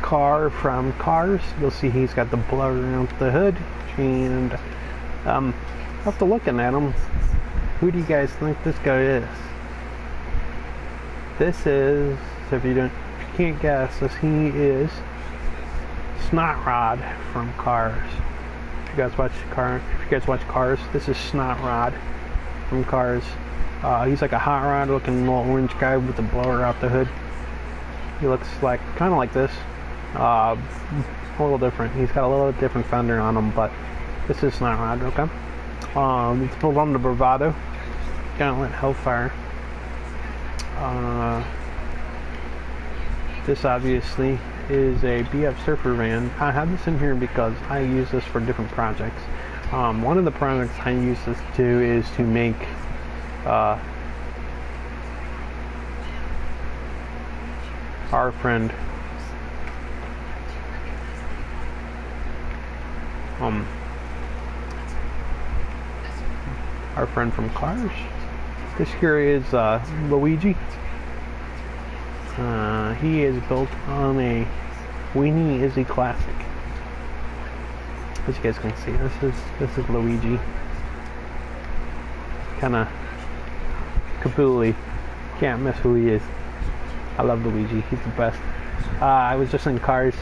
car from Cars. You'll see he's got the blur around the hood, and after looking at him, who do you guys think this guy is? This is, if you can't guess, he is Snot Rod from Cars. If you guys watch Cars, this is Snot Rod from Cars. He's like a hot rod looking little orange guy with the blower out the hood. He looks like kind of like this, a little different. He's got a little different fender on him, but this is Snot Rod. Okay. It's built on the Bravado Gauntlet Hellfire. This obviously is a BF Surfer van. I have this in here because I use this for different projects. One of the projects I use this to is to make our friend from Cars. This here is Luigi. He is built on a Weenie Izzy Classic. As you guys can see, this is Luigi. Kinda completely can't miss who he is. I love Luigi, he's the best. I was just in Cars.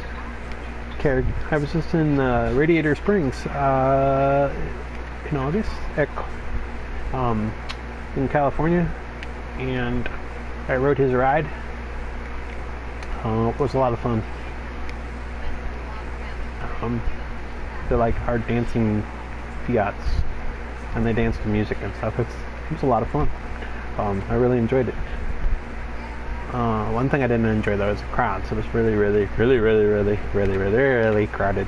I was just in Radiator Springs in August in California, and I rode his ride. It was a lot of fun. They're like hard dancing Fiats, and they dance to music and stuff. It was a lot of fun. I really enjoyed it. One thing I didn't enjoy though is the crowd. So it was really crowded.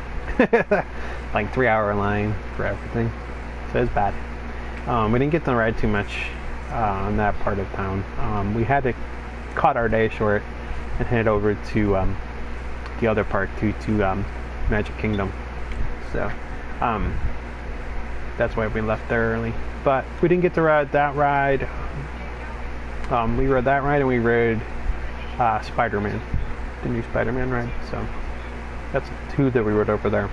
Like 3-hour line for everything. So it was bad. We didn't get to ride too much in that part of town. We had to cut our day short and head over to the other park, to Magic Kingdom. So that's why we left there early. But we didn't get to ride that ride. We rode that ride, and we rode Spider-Man, the new Spider-Man ride. So that's 2 that we rode over there.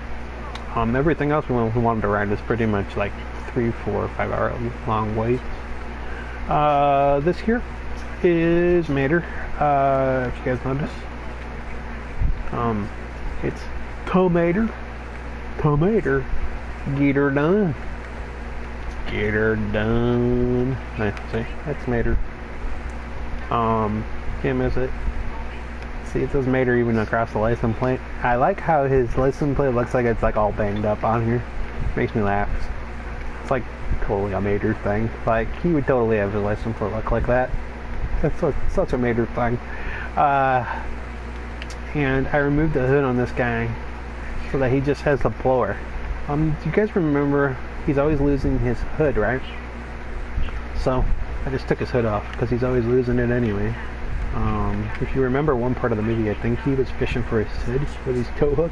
Everything else we wanted to ride is pretty much like 3, 4, 5 hour long waits. This here is Mater. If you guys notice, it's Tomater. Get her done. Get her done. Nice. See, that's Mater. Can't miss it. See, it says Mater even across the license plate. I like how his license plate looks like it's like all banged up on here. Makes me laugh. It's like totally a Mater thing. Like, he would totally have his license plate look like that. That's such a Mater thing. And I removed the hood on this guy so that he just has the blower. Do you guys remember he's always losing his hood, right? So I just took his hood off because he's always losing it anyway. If you remember one part of the movie, I think he was fishing for his hood with his tow hook.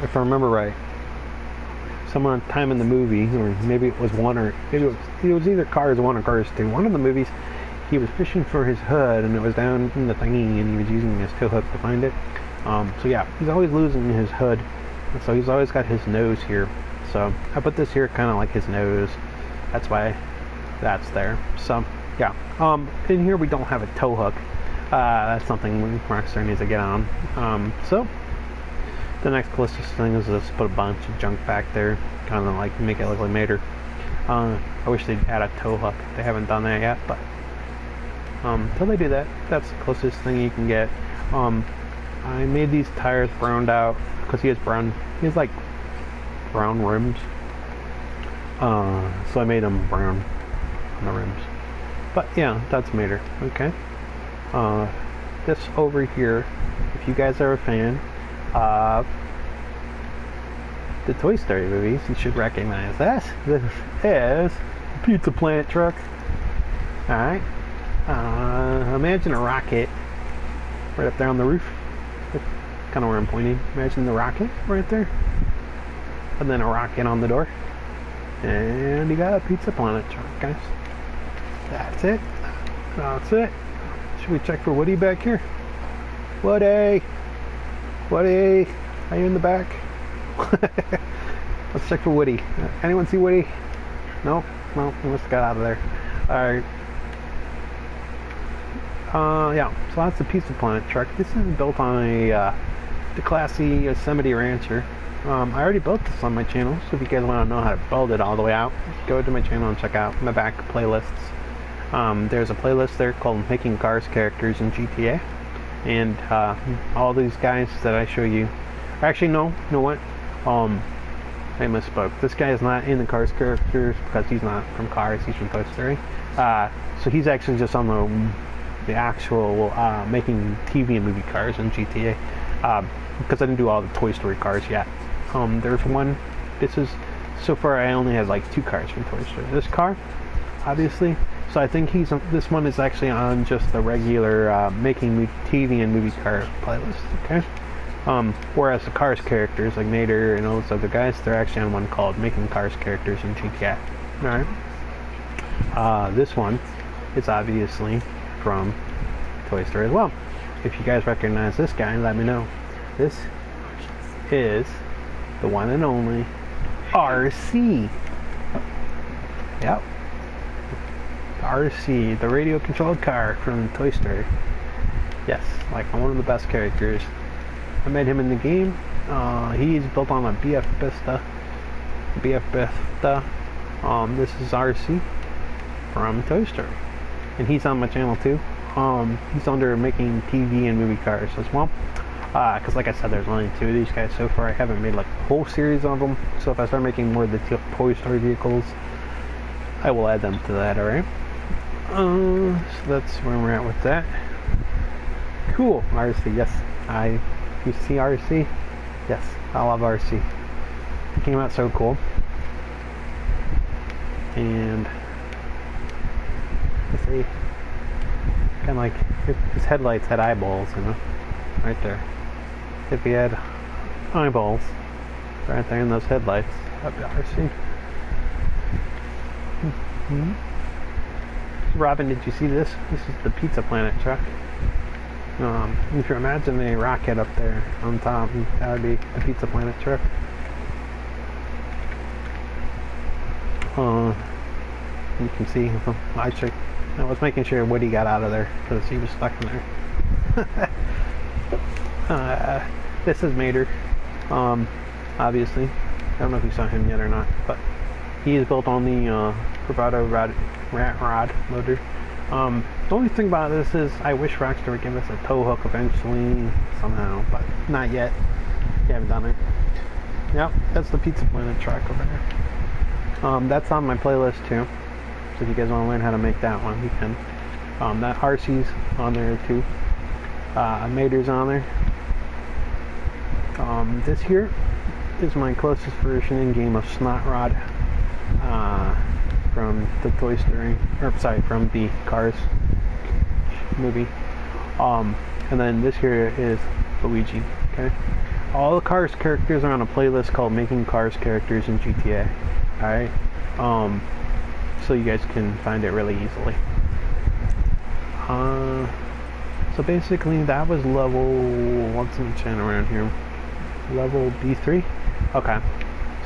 If I remember right, some time in the movie, or maybe it was it was either Cars 1 or Cars 2. One of the movies, he was fishing for his hood, and it was down in the thingy, and he was using his tow hook to find it. So yeah, he's always losing his hood, so he's always got his nose here. So I put this here kind of like his nose. That's why that's there. So yeah, in here we don't have a tow hook. That's something Rockstar needs to get on. So the next closest thing is just put a bunch of junk back there, kind of like make it look like Mater. I wish they'd add a tow hook. They haven't done that yet, but until they do that, that's the closest thing you can get. I made these tires browned out because he has like brown rims. So I made them brown on the rims. But yeah, that's Mater. Okay. This over here, if you guys are a fan of the Toy Story movies, you should recognize this. This is a Pizza Planet truck. Alright. Imagine a rocket right up there on the roof. That's kind of where I'm pointing. Imagine the rocket right there. And then a rocket on the door. And you got a Pizza Planet truck, guys. That's it. That's it. Should we check for Woody back here? Woody! Woody! Are you in the back? Let's check for Woody. Anyone see Woody? No? Well, he must have got out of there. Alright. Yeah, so that's the Pizza Planet truck. This is built on the classy Yosemite Rancher. I already built this on my channel, so if you guys want to know how to build it all the way out, go to my channel and check out my back playlists. There's a playlist there called Making Cars Characters in GTA, and all these guys that I show you. Actually, no, you know what? I misspoke. This guy is not in the Cars characters because he's not from Cars. He's from Toy Story. So he's actually just on the actual making TV and movie cars in GTA. Because I didn't do all the Toy Story cars yet. There's one. So far I only have like 2 cars from Toy Story. This car, obviously. So I think this one is actually on just the regular making TV and movie car playlist. Okay. Whereas the Cars characters like Mater and all those other guys, they're actually on one called Making Cars Characters in GTA. All right. This one is obviously from Toy Story as well. If you guys recognize this guy, let me know. This is the one and only RC. Yep. RC, the radio controlled car from Toy Story. Yes, like one of the best characters. I made him in the game. He's built on a BF Bista. This is RC from Toy Story. And he's on my channel too. He's under making TV and movie cars as well. Because like I said, there's only 2 of these guys so far. I haven't made like a whole series of them. So if I start making more of the Toy Story vehicles, I will add them to that, alright? So that's where we're at with that. Cool, RC, yes. You see RC? Yes, I love RC. It came out so cool. And let's see, kind of like his headlights had eyeballs, you know, right there. If he had eyeballs right there in those headlights, that'd be RC. Mm-hmm. Robin, did you see this? This is the Pizza Planet truck. If you imagine a rocket up there on top, that would be the Pizza Planet truck. You can see, I was making sure Woody got out of there because he was stuck in there. This is Mater, obviously. I don't know if you saw him yet or not, but he is built on the Bravado Rat Rod motor. The only thing about this is I wish Rockstar would give us a tow hook eventually, somehow, but not yet. You haven't done it. Yep, that's the Pizza Planet truck over there. That's on my playlist too. So if you guys want to learn how to make that one, you can. That RC's on there too. Mater's on there. This here is my closest version in game of Snot Rod. From the Toy Story, or sorry, from the Cars movie. And then this here is Luigi. Okay, all the Cars characters are on a playlist called Making Cars Characters in GTA. Alright, so you guys can find it really easily. So basically that was level, what's in the channel around here? Level B3? Okay.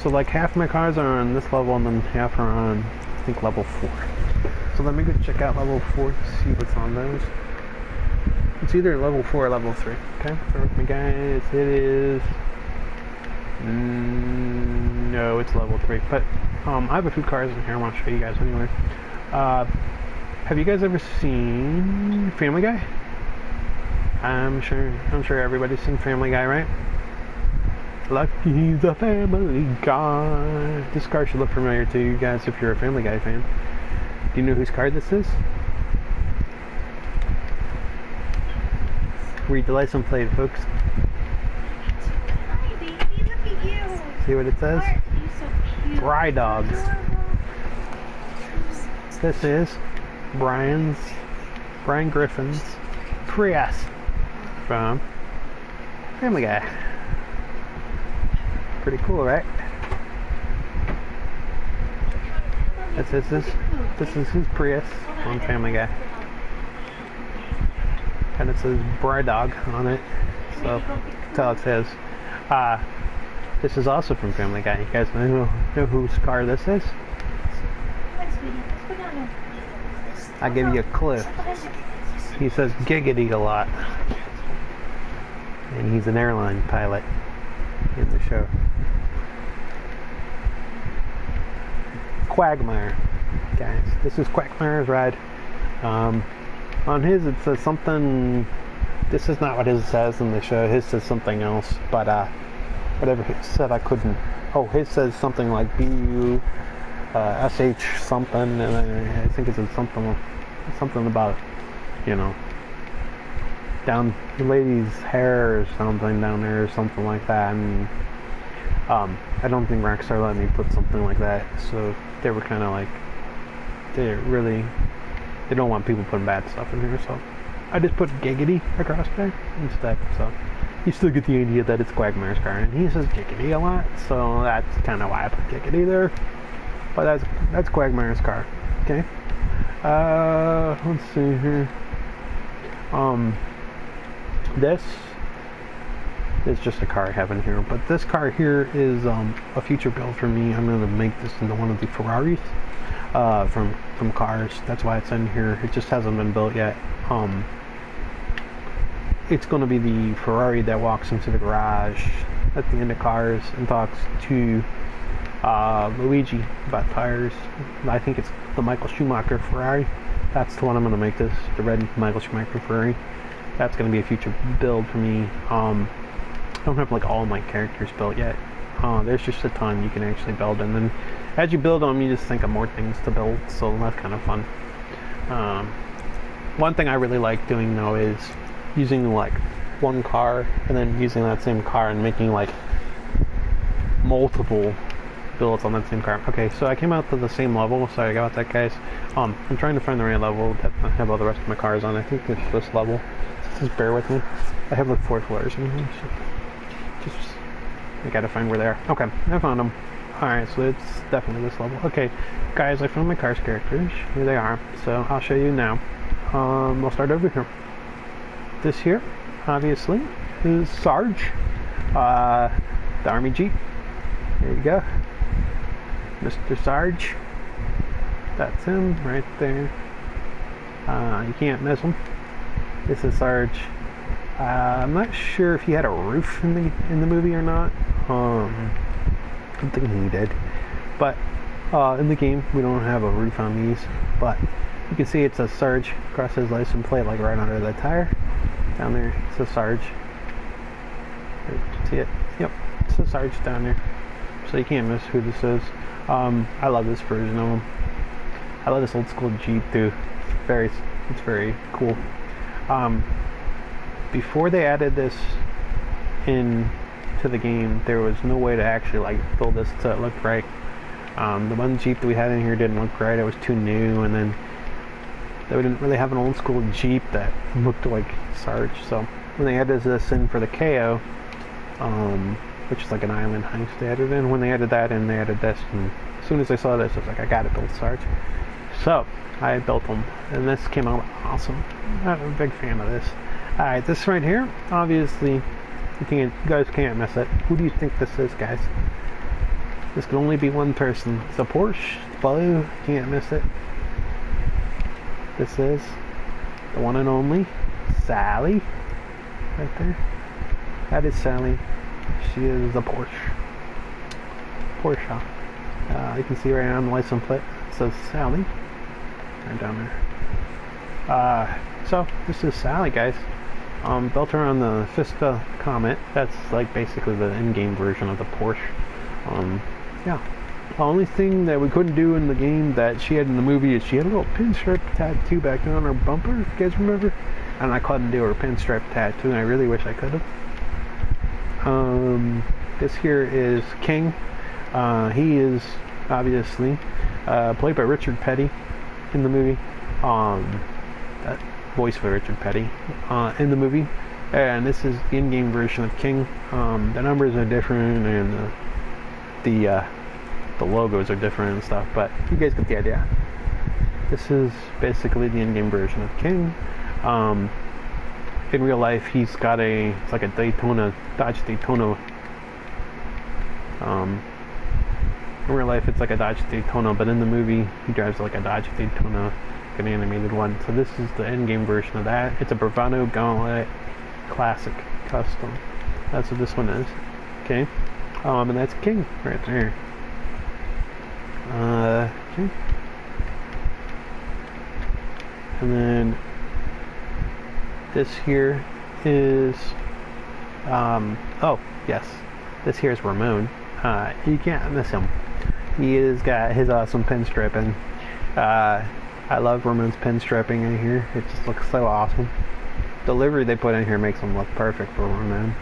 So like half my cars are on this level and then half are on, I think, level 4. So let me go check out level 4 to see what's on those. It's either level 4 or level 3. Okay, bear with me guys. It is... no, it's level 3. But I have a few cars in here I want to show you guys anyway. Have you guys ever seen Family Guy? I'm sure everybody's seen Family Guy, right? Lucky he's a Family Guy. This car should look familiar to you guys if you're a Family Guy fan. Do you know whose car this is? Read the license plate, folks. Hi, baby. Look at you. See what it says? Art, you're so cute. Bry Dogs. This is Brian Griffin's Prius from Family Guy. Pretty cool, right? This is his Prius on Family Guy. And it says Bry Dog on it. So that's all it says. This is also from Family Guy. You guys know whose car this is? I'll give you a clue. He says giggity a lot. And he's an airline pilot in the show. Quagmire, guys. This is Quagmire's ride. On his it says something. This is not what his says in the show. His says something else. But whatever he said, I couldn't. Oh, his says something like BU SH something, and I think it says something about, you know, down the lady's hair or something down there or something like that. And I don't think Rockstar let me put something like that, so they were kind of like, they don't want people putting bad stuff in here, so I just put giggity across there instead. So you still get the idea that it's Quagmire's car, and he says giggity a lot, so that's kind of why I put giggity there. But that's Quagmire's car. Okay. Let's see here. This is just a car I have in here, but this car here is a future build for me. I'm going to make this into one of the Ferraris from Cars. That's why it's in here. It just hasn't been built yet. It's going to be the Ferrari that walks into the garage at the end of Cars and talks to Luigi about tires. I think it's the Michael Schumacher Ferrari. That's the one I'm going to make this, the red Michael Schumacher Ferrari. That's going to be a future build for me. I don't have like all my characters built yet. There's just a ton you can actually build, and then as you build them, you just think of more things to build, so that's kind of fun. One thing I really like doing though is using like one car and then using that same car and making like multiple builds on that same car. Okay, so I came out to the same level. Sorry about that, guys. I'm trying to find the right level that I have all the rest of my cars on. I think it's this level. Just bear with me. I have like 4 floors in here. So just I gotta find where they are. Okay, I found them. Alright, so it's definitely this level. Okay, guys, I found my Cars characters. Here they are. So I'll show you now. We'll start over here. This here, obviously, is Sarge. The Army Jeep. There you go. Mr. Sarge. That's him right there. You can't miss him. This is Sarge. I'm not sure if he had a roof in the movie or not. I don't think he did. But in the game, we don't have a roof on these. But you can see it says Sarge across his license plate, like right under the tire. Down there, it says Sarge. See it? Yep, it says Sarge down there. So you can't miss who this is. I love this version of him. I love this old school Jeep too. It's very cool. Before they added this in to the game, there was no way to actually like build this so it looked right. The one Jeep that we had in here didn't look right. It was too new, and then they didn't really have an old school Jeep that looked like Sarge. So when they added this in for the KO, which is like an island heist they added in, when they added that in, they added this, and as soon as I saw this, I was like, I gotta build Sarge. So I built them, and this came out awesome. I'm a big fan of this. Alright, this right here, obviously, you guys can't miss it. Who do you think this is, guys? This could only be one person. It's a Porsche. It's blue. Can't miss it. This is the one and only Sally. Right there. That is Sally. She is a Porsche. Porsche. You can see right on the license plate. It says Sally. Right down there. So this is Sally, guys. Built around the Fisker Comet. That's like basically the in-game version of the Porsche. Yeah. The only thing that we couldn't do in the game that she had in the movie is she had a little pinstripe tattoo back on her bumper. You guys remember? And I couldn't do her pinstripe tattoo, and I really wish I could have. This here is King. He is obviously played by Richard Petty in the movie. That voice for Richard Petty in the movie. And this is the in-game version of King. The numbers are different, and the logos are different and stuff, but you guys get the idea. This is basically the in-game version of King. In real life, he's got it's like a Dodge Daytona. In real life, it's like a Dodge Daytona, but in the movie, he drives like a Dodge Daytona, an animated one. So this is the in-game version of that. It's a Bravado Gauntlet Classic Custom. That's what this one is. Okay. And that's King right there. Okay. And then this here is oh yes, this here is Ramon. You can't miss him. He has got his awesome pinstriping. I love Ramon's pinstriping in here. It just looks so awesome. The livery they put in here makes him look perfect for Ramon.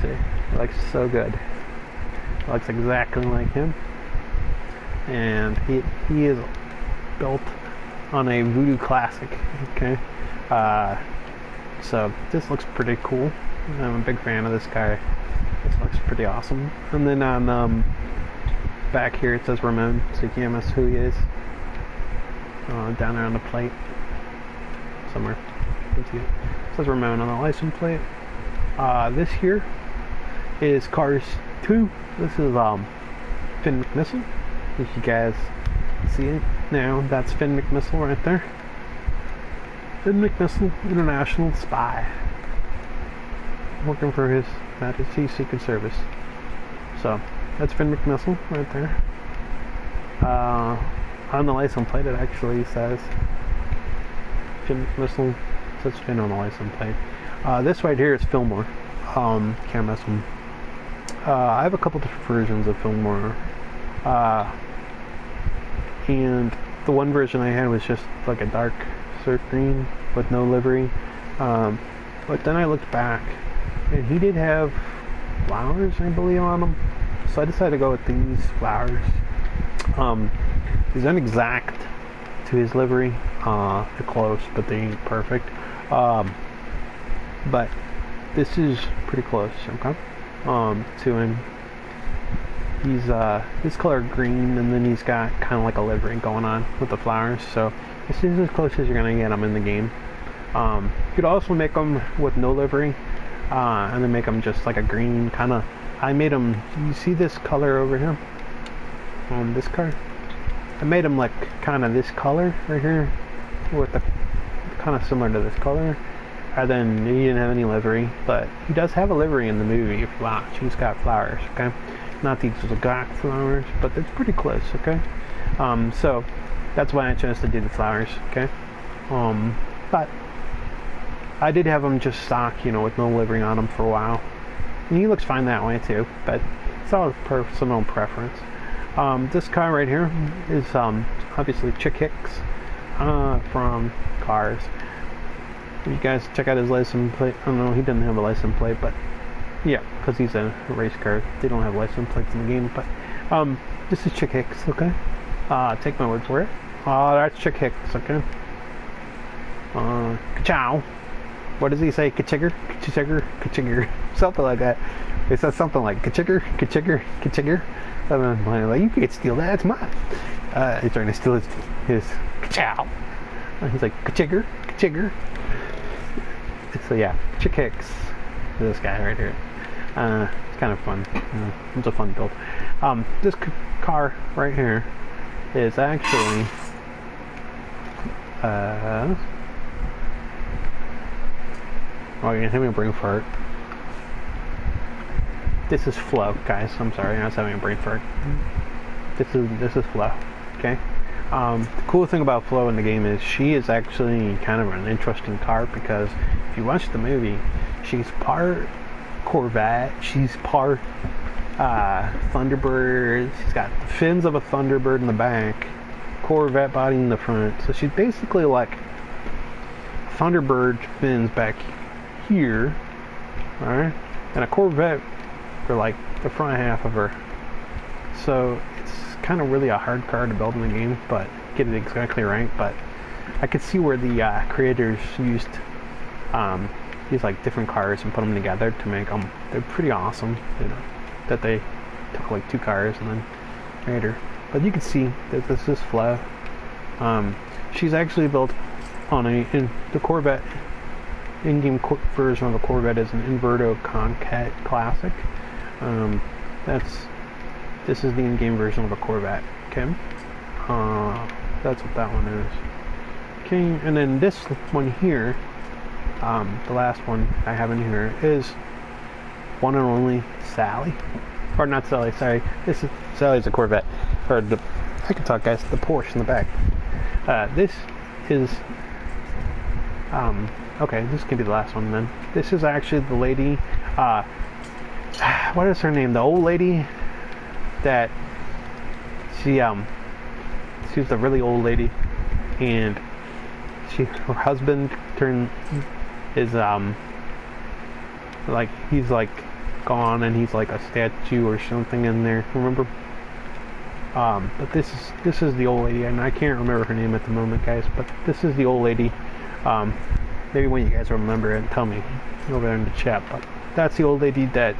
See, it looks so good. It looks exactly like him. And he is built on a Voodoo Classic. Okay. So this looks pretty cool. I'm a big fan of this car. This looks pretty awesome. And then on back here it says Ramon, so you can't miss who he is. Down there on the plate somewhere. It says Ramon on the license plate. This here is Cars 2. This is Finn McMissile. If you guys see it now, that's Finn McMissile right there. Finn McMissile, International Spy, working for His Majesty's Secret Service. So that's Finn McMissile right there. On the license plate, it actually says Finn McMissile. It says Finn on the license plate. This right here is Fillmore. Can't mess with him. I have a couple different versions of Fillmore. And the one version I had was just like a dark surf green with no livery. But then I looked back, and he did have flowers, I believe, on him. So I decided to go with these flowers. These aren't exact to his livery. They're close, but they ain't perfect. But this is pretty close, okay? To him. He's this color green, and then he's got kind of like a livery going on with the flowers. So this is as close as you're gonna get him in the game. You could also make them with no livery, and then make them just like a green kind of. I made them. You see this color over here? This car. I made them like kind of this color right here, with the kind of similar to this color. And then he didn't have any livery, but he does have a livery in the movie if you watch. He's got flowers, okay? Not these exact flowers, but they're pretty close, okay? So that's why I chose to do the flowers, okay? But I did have him just stock, you know, with no livery on him for a while. And he looks fine that way too, but it's all personal preference. This car right here is obviously Chick Hicks from Cars. You guys check out his license plate. Oh no, he didn't have a license plate, but yeah, because he's a race car. They don't have license plates in the game, but this is Chick Hicks, okay? Take my word for it. That's Chick Hicks, okay? Ka-chow. What does he say? Ka-chigger? Ka-chigger? Ka-chigger? Something like that. It says something like ka-chigger? Ka-chigger? Ka-chigger? And I'm like, you can't steal that, it's mine. He's trying to steal his ka-chow. He's like, ka-chigger? Ka-chigger? So yeah, Chick Hicks, this guy right here. It's kind of fun. It's a fun build. This car right here is actually oh, you're having a brain fart. This is Flo, guys. I'm sorry, I was having a brain fart. This is Flo. Okay. The cool thing about Flo in the game is she is actually kind of an interesting car because if you watch the movie, she's part Corvette, she's part Thunderbird, she's got the fins of a Thunderbird in the back, Corvette body in the front, so she's basically like Thunderbird fins back here, alright, and a Corvette for like the front half of her. So it's kind of really a hard car to build in the game, but get it exactly right. But I could see where the creators used these like different cars and put them together to make them. They're pretty awesome, you know. That they took like two cars and then made her. But you can see that this is Flo. She's actually built on the Corvette in-game version of the Corvette is an Inverto Concat Classic. This is the in-game version of a Corvette. Okay, that's what that one is. Okay, and then this one here, the last one I have in here is one and only Sally, or not Sally. Sorry, Sally's a Corvette, or I can talk, guys. The Porsche in the back. This is okay. This can be the last one then. This is actually the lady. What is her name? The old lady that she's a really old lady, and her husband is like he's like gone, and he's like a statue or something in there. Remember? But this is the old lady, and I can't remember her name at the moment, guys. But this is the old lady. Maybe when you guys remember it, tell me over there in the chat. But that's the old lady that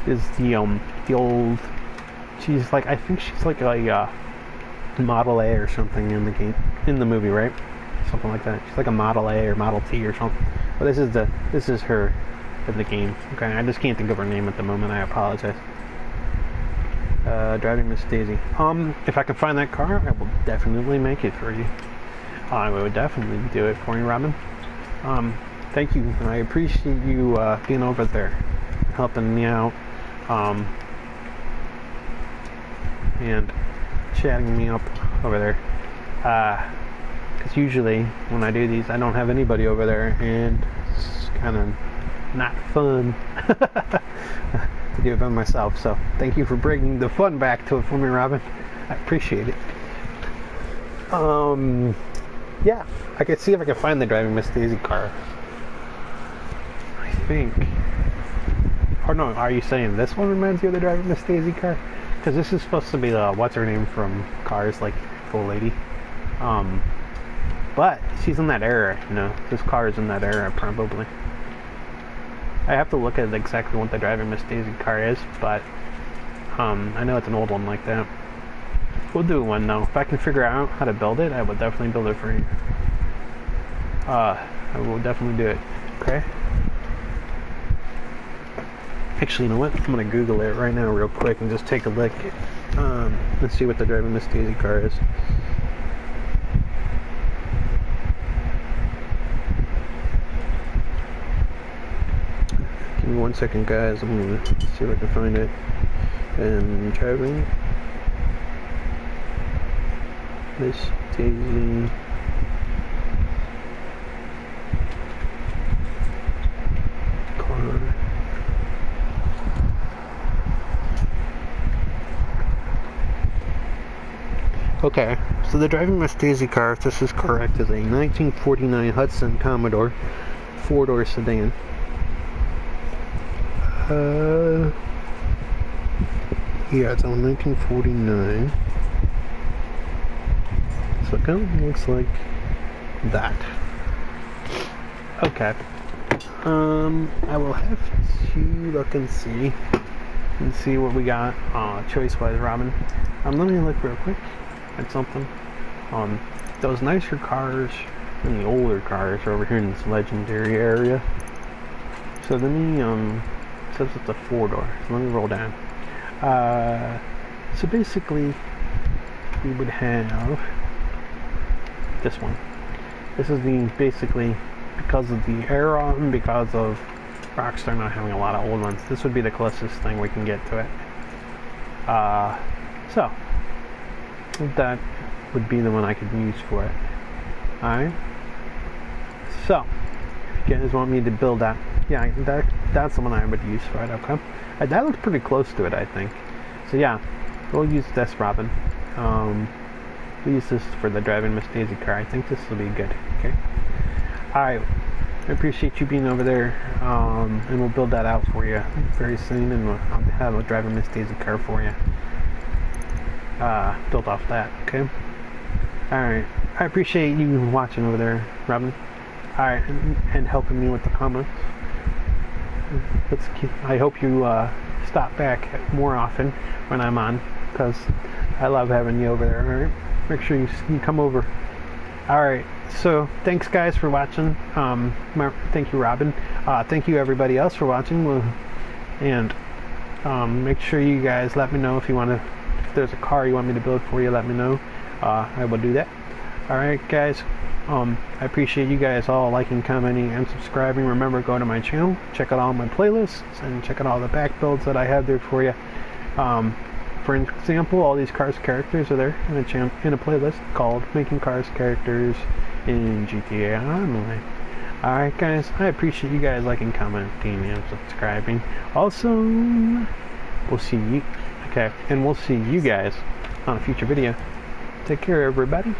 is the old. She's like, I think she's like a Model A or something in the game, in the movie, right? Something like that. She's like a Model A or Model T or something. But this is her in the game. Okay, I just can't think of her name at the moment. I apologize. Driving Miss Daisy. If I can find that car, I will definitely make it for you. I would definitely do it for you, Robin. Thank you, and I appreciate you being over there, helping me out. And chatting me up over there, because usually when I do these I don't have anybody over there, and it's kind of not fun to do it by myself. So thank you for bringing the fun back to it for me, Robin. I appreciate it. Yeah, I could see if I can find the Driving Miss Daisy car. I think, or no, are you saying this one reminds you of the Driving Miss Daisy car? Because this is supposed to be the what's her name from Cars, like full lady. But she's in that era, you know. This car is in that era, probably. I have to look at exactly what the Driving Miss Daisy car is, but I know it's an old one like that. We'll do one though. If I can figure out how to build it, I will definitely build it for you. I will definitely do it. Okay. Actually, you know what? I'm gonna Google it right now real quick and just take a look. Let's see what the Driving Miss Daisy car is. Give me 1 second, guys. I'm gonna see if I can find it. And Driving Miss Daisy car. Okay, so the Driving Miss Daisy car, if this is correct, is a 1949 Hudson Commodore 4-door sedan. Yeah, it's on 1949. So it kind of looks like that. Okay. I will have to look and see what we got choice-wise, Robin. Let me look real quick at something. Those nicer cars and the older cars are over here in this legendary area. So let me says it's a 4-door. So let me roll down. So basically, we would have this one. This is basically because of the era and because of Rockstar not having a lot of old ones. This would be the closest thing we can get to it. So that would be the one I could use for it. Alright. So, if you guys want me to build that, yeah, that's the one I would use for it, okay? That looks pretty close to it, I think. So yeah, we'll use this Robin. We'll use this for the Driving Miss Daisy car. I think this will be good, okay? Alright, I appreciate you being over there, and we'll build that out for you very soon, and I'll have a Driving Miss Daisy car for you. Built off that, okay? Alright, I appreciate you watching over there, Robin. Alright, and helping me with the comments. I hope you stop back more often when I'm on, because I love having you over there, alright? Make sure you come over. Alright, so thanks guys for watching. Thank you, Robin. Thank you everybody else for watching. And make sure you guys let me know if there's a car you want me to build for you, let me know. I will do that. Alright guys, I appreciate you guys all liking, commenting, and subscribing. Remember, go to my channel, check out all my playlists, and check out all the back builds that I have there for you. For example, all these Cars characters are there in a playlist called Making Cars Characters in GTA Online. Alright guys, I appreciate you guys liking, commenting, and subscribing. Also, we'll see you guys on a future video. Take care, everybody.